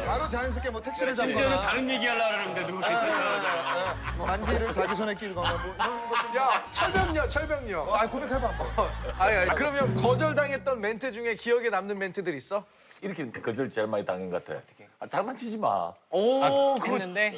바로 자연스럽게 뭐 택시를 심지어는 잡거나 다른 얘기 하려고 그러는데 누구 괜찮아. 반지를 자기 손에 끼거나 뭐 이런 것도. 야, 철벽녀. 고백해봐 한번. 아니, 그러면 거절당했던 멘트 중에 기억에 남는 멘트들 있어? 이렇게 거절 제일 많이 당한 것 같아. 장난치지 마. 오, 그거 했는데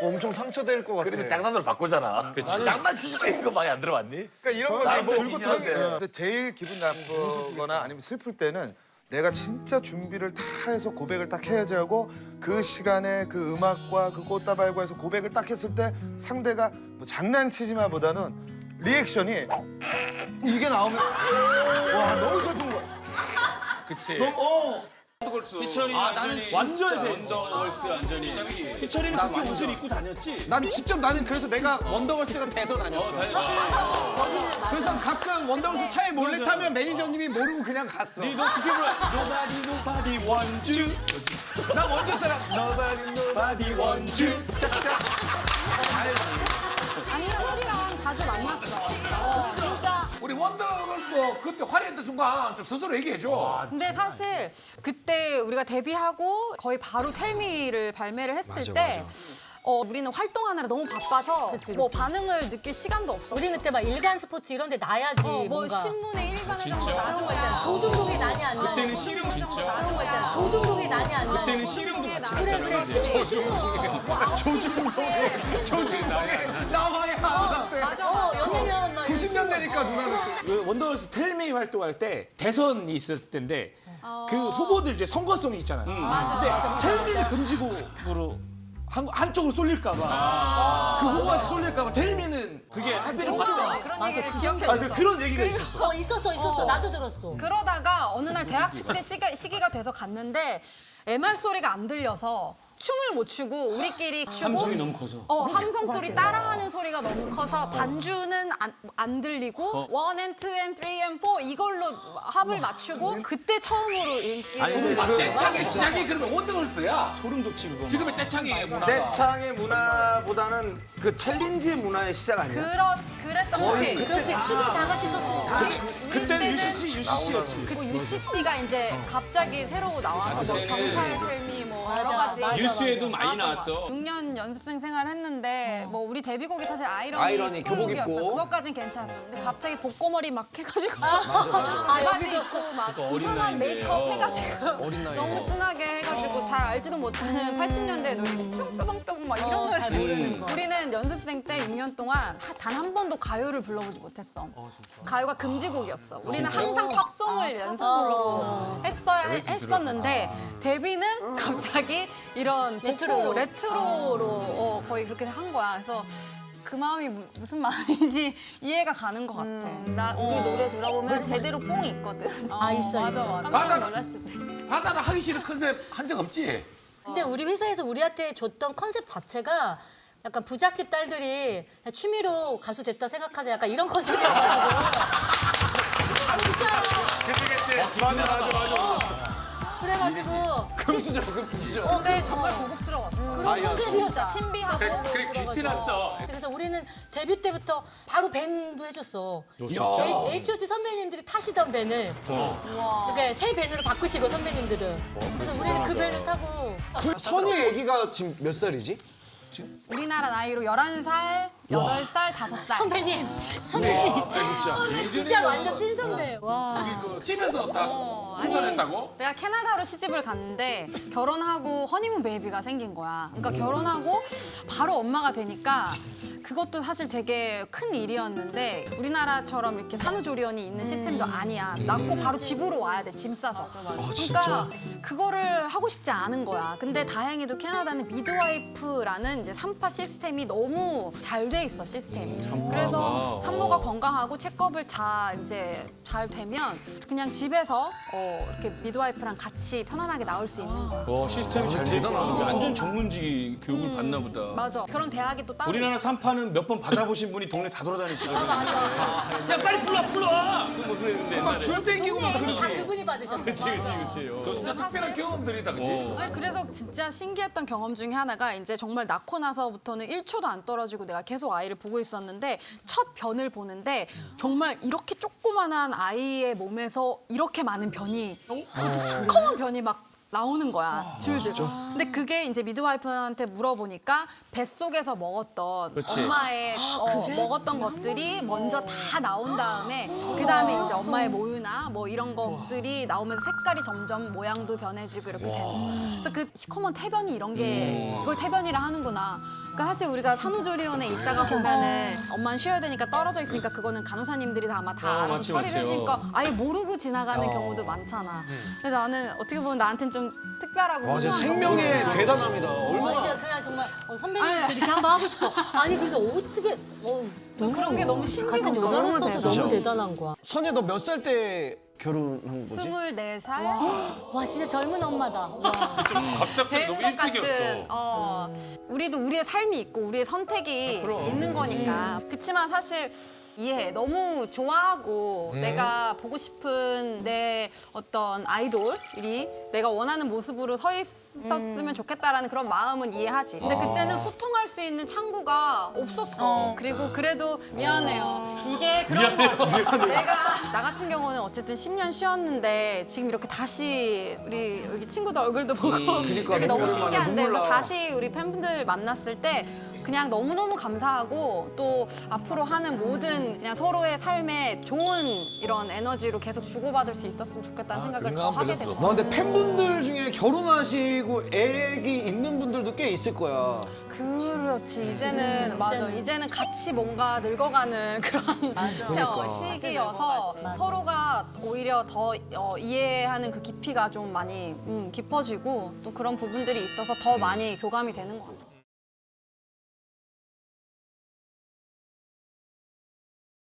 엄청 상처될 것 같아. 그러면 장난으로 바꾸잖아. 장난치지 마 이거 많이 안 들어봤니? 그러니까 이런 거 나는 뭐 들고 들었는데. 근데 제일 기분 나쁘거나 아니면 슬플 때는 내가 진짜 준비를 다 해서 고백을 딱 해야지 하고 그 시간에 그 음악과 그 꽃다발과 해서 고백을 딱 했을 때 상대가 뭐 장난치지 마보다는 리액션이 이게 나오면 와 너무 슬픈 거야. 그치. 너무 희철이 완전히 원더걸스 완전히. 희철이는 그렇게 옷을 입고 다녔지. 난 직접 나는 그래서 내가 원더걸스가 돼서 다녔어. 그래서 가끔 원더걸스 차에 몰래 타면 매니저님이 모르고 그냥 갔어. 너 그게 뭐야? Nobody want you. 나 원조 사람. Nobody want you. 아니 희철이랑 자주 만났어. 진짜. 우리 원더걸스도 그때 화려했던 순간 좀 스스로 얘기해줘. 근데 사실 그때 우리가 데뷔하고 거의 바로 텔미를 발매를 했을 때 우리는 활동하느라 너무 바빠서 뭐 반응을 느낄 시간도 없었어. 우리는 그때 막 일간 스포츠 이런 데 나야지. 뭐 뭔가. 신문에 일간을 정도 그런 나는 거 거야. 있잖아. 조중동이 난이 안 나. 그때는 씨름 진짜. 그런 거 있잖아. 조중동이 난이 안 나. 그때는 씨름도 같이 그래, 갔잖아. 그래. 조중동에 나와야. 맞아. 연예면 막 90년대니까 누나는. 그 원더걸스 텔미 활동할 때 대선이 있었을 텐데 그 후보들 이제 선거송이 있잖아요. 근데 텔미를 금지곡으로 한쪽으로 쏠릴까봐 그 후보한테 쏠릴까봐 텔미는 그게 합의를 봤대. 그런 얘기를 기억해. 그런 얘기가 있었어. 있었어. 나도 들었어. 그러다가 어느 날 대학 축제 시기가 돼서 갔는데 MR 소리가 안 들려서 춤을 못 추고 우리끼리 추고 함성이 너무 커서. 함성 소리 따라하는 소리가 너무 커서 반주는 안 들리고 1 and 2 and 3 and 4 이걸로 합을 맞추고 그때 처음으로 인기를 떼창의 시작이 그러면 원더걸스야. 소름 돋지 그거. 지금의 떼창의 문화. 떼창의 문화보다는 그 챌린지의 문화의 시작 아니야? 그랬던 거지. 그렇지. 춤을 다 같이 췄어. 그때는 UCC였지. 그리고 UCC가 이제 갑자기 새로 나와서 뭐 경찰 텔미 뭐 여러 가지 뉴스에도 많이 나왔어. 6년 연습생 생활했는데 뭐 우리 데뷔곡이 사실 아이러니, 아이러니 교복 스쿨룩이었어. 입고. 그것까진 괜찮았어. 근데 갑자기 복고머리 막 해가지고 맞아. 바지 입고 막 어린 이상한 나이인데. 메이크업 해가지고 너무 진하게 해가지고 잘 알지도 못하는 80년대 노래 뿅뿅뿅 막 이런 노래. 우리는 연습생 때 6년 동안 단 한 번도 가요를 불러보지 못했어. 가요가 금지곡이었어. 우리는 항상 팝송을 연습으로 했었는데 데뷔는 갑자기 이런 레트로로 거의 그렇게 한 거야. 그래서 그 마음이 무슨 마음인지 이해가 가는 것 같아. 나 우리 노래 들어보면 제대로 뽕이 있거든. 있어. 맞아. 깜짝 놀랄 수도 있어. 바다는 하기 싫은 컨셉 한 적 없지? 근데 우리 회사에서 우리한테 줬던 컨셉 자체가 약간 부잣집 딸들이 그냥 취미로 가수 됐다 생각하자 약간 이런 컨셉이어가지고. 그래가지고 금수저. 근데 정말 고급스러웠어. 그런 컨셉이었어. 신비하고. 그래 큐티 났어. 그래서 우리는 데뷔 때부터 바로 밴도 해줬어. H.O.T 선배님들이 타시던 밴을 그러니까 새 밴으로 바꾸시고 선배님들은. 그래서 우리는 그 밴을 타고. 선희 애기가 지금 몇 살이지? 우리나라 나이로 11살, 8살, 5살. 선배님. 선배 진짜 완전 찐 선배. 와. 우리 그 집에서 딱 출산했다고? 내가 캐나다로 시집을 갔는데 결혼하고 허니문 베이비가 생긴 거야. 그러니까 결혼하고 바로 엄마가 되니까 그것도 사실 되게 큰 일이었는데 우리나라처럼 이렇게 산후조리원이 있는 시스템도 아니야. 낳고 바로 집으로 와야 돼, 짐 싸서. 그러니까 그거를 하고 싶지 않은 거야. 근데 다행히도 캐나다는 미드와이프라는 이제 3파 시스템이 너무 잘 돼 있어 시스템이. 그래서 산모가 건강하고 체크업을 잘 되면 그냥 집에서 이렇게 미드와이프랑 같이 편안하게 나올 수 있는 거야. 와, 시스템이 잘 돼 있구나. 완전 전문직 교육을 받나 보다. 맞아. 그런 대학이 또 따로 우리나라 있어. 산파는 몇 번 받아보신 분이 동네 다 돌아다니시거든요. 맞아. 야, 빨리 불러! 뭐 그랬는데. 막 줄 땡기고 막 다 그러지. 그분이 받으셨죠. 그치. 그 진짜 특별한 경험들이다, 그치? 아니, 그래서 진짜 신기했던 경험 중에 하나가 이제 정말 낳고 나서부터는 1초도 안 떨어지고 내가 계속 아이를 보고 있었는데 첫 변을 보는데 정말 이렇게 조그만한 아이의 몸에서 이렇게 많은 변이 시커먼 변이 막 나오는 거야, 줄줄. 근데 그게 이제 미드와이프한테 물어보니까 뱃속에서 먹었던 그치. 엄마의 먹었던 것들이 먼저 다 나온 다음에 그 다음에 이제 엄마의 모유나 뭐 이런 것들이 나오면서 색깔이 점점 모양도 변해지고 이렇게 되는 거야. 그래서 그 시커먼 태변이 이런 게 이걸 태변이라 하는구나. 그러니까 사실 우리가 산후조리원에 있다가 보면은 엄마는 쉬어야 되니까 떨어져 있으니까 그거는 간호사님들이 다 아마 다 알아서 맞지, 처리를 맞지. 해주니까 아예 모르고 지나가는 경우도 많잖아. 근데 나는 어떻게 보면 나한테는 좀 특별하고 와, 진짜 소중한 생명의 경험이야. 대단합니다. 얼마나. 진짜 그냥 정말 선배님 이렇게 한번 하고 싶어. 아니 근데 어떻게 그런 게 너무 신기해. 같은 여자로서도 너무 대단한 거야. 선혜 너 몇 살 때 결혼한 거지? 24살? 와 진짜 젊은 엄마다. 와. 갑작스레 너무 제일 일찍이었어. 우리도 우리의 삶이 있고 우리의 선택이 있는 거니까. 그치만 사실 이해해. 너무 좋아하고 내가 보고 싶은 내 어떤 아이돌이 내가 원하는 모습으로 서 있었으면 좋겠다라는 그런 마음은 이해하지. 근데 그때는 소통할 수 있는 창구가 없었어. 그리고 그래도 미안해요. 이게 그런 거 같아. 내가 나 같은 경우는 어쨌든 10년 쉬었는데 지금 이렇게 다시 우리 여기 친구들 얼굴도 보고 그러니까 이게 너무 눈물 신기한데 나. 그래서 다시 우리 팬분들 만났을 때 그냥 너무너무 감사하고 또 앞으로 하는 모든 그냥 서로의 삶에 좋은 이런 에너지로 계속 주고받을 수 있었으면 좋겠다는 생각을 더 하게 되고. 와, 근데 팬분들 중에 결혼하시고 애기 있는 분들도 꽤 있을 거야. 그렇지. 이제는 맞아. 이제는 같이 뭔가 늙어가는 그런 시기여서 서로가 오히려 더 이해하는 그 깊이가 좀 많이 깊어지고 또 그런 부분들이 있어서 더 많이 교감이 되는 것 같아요.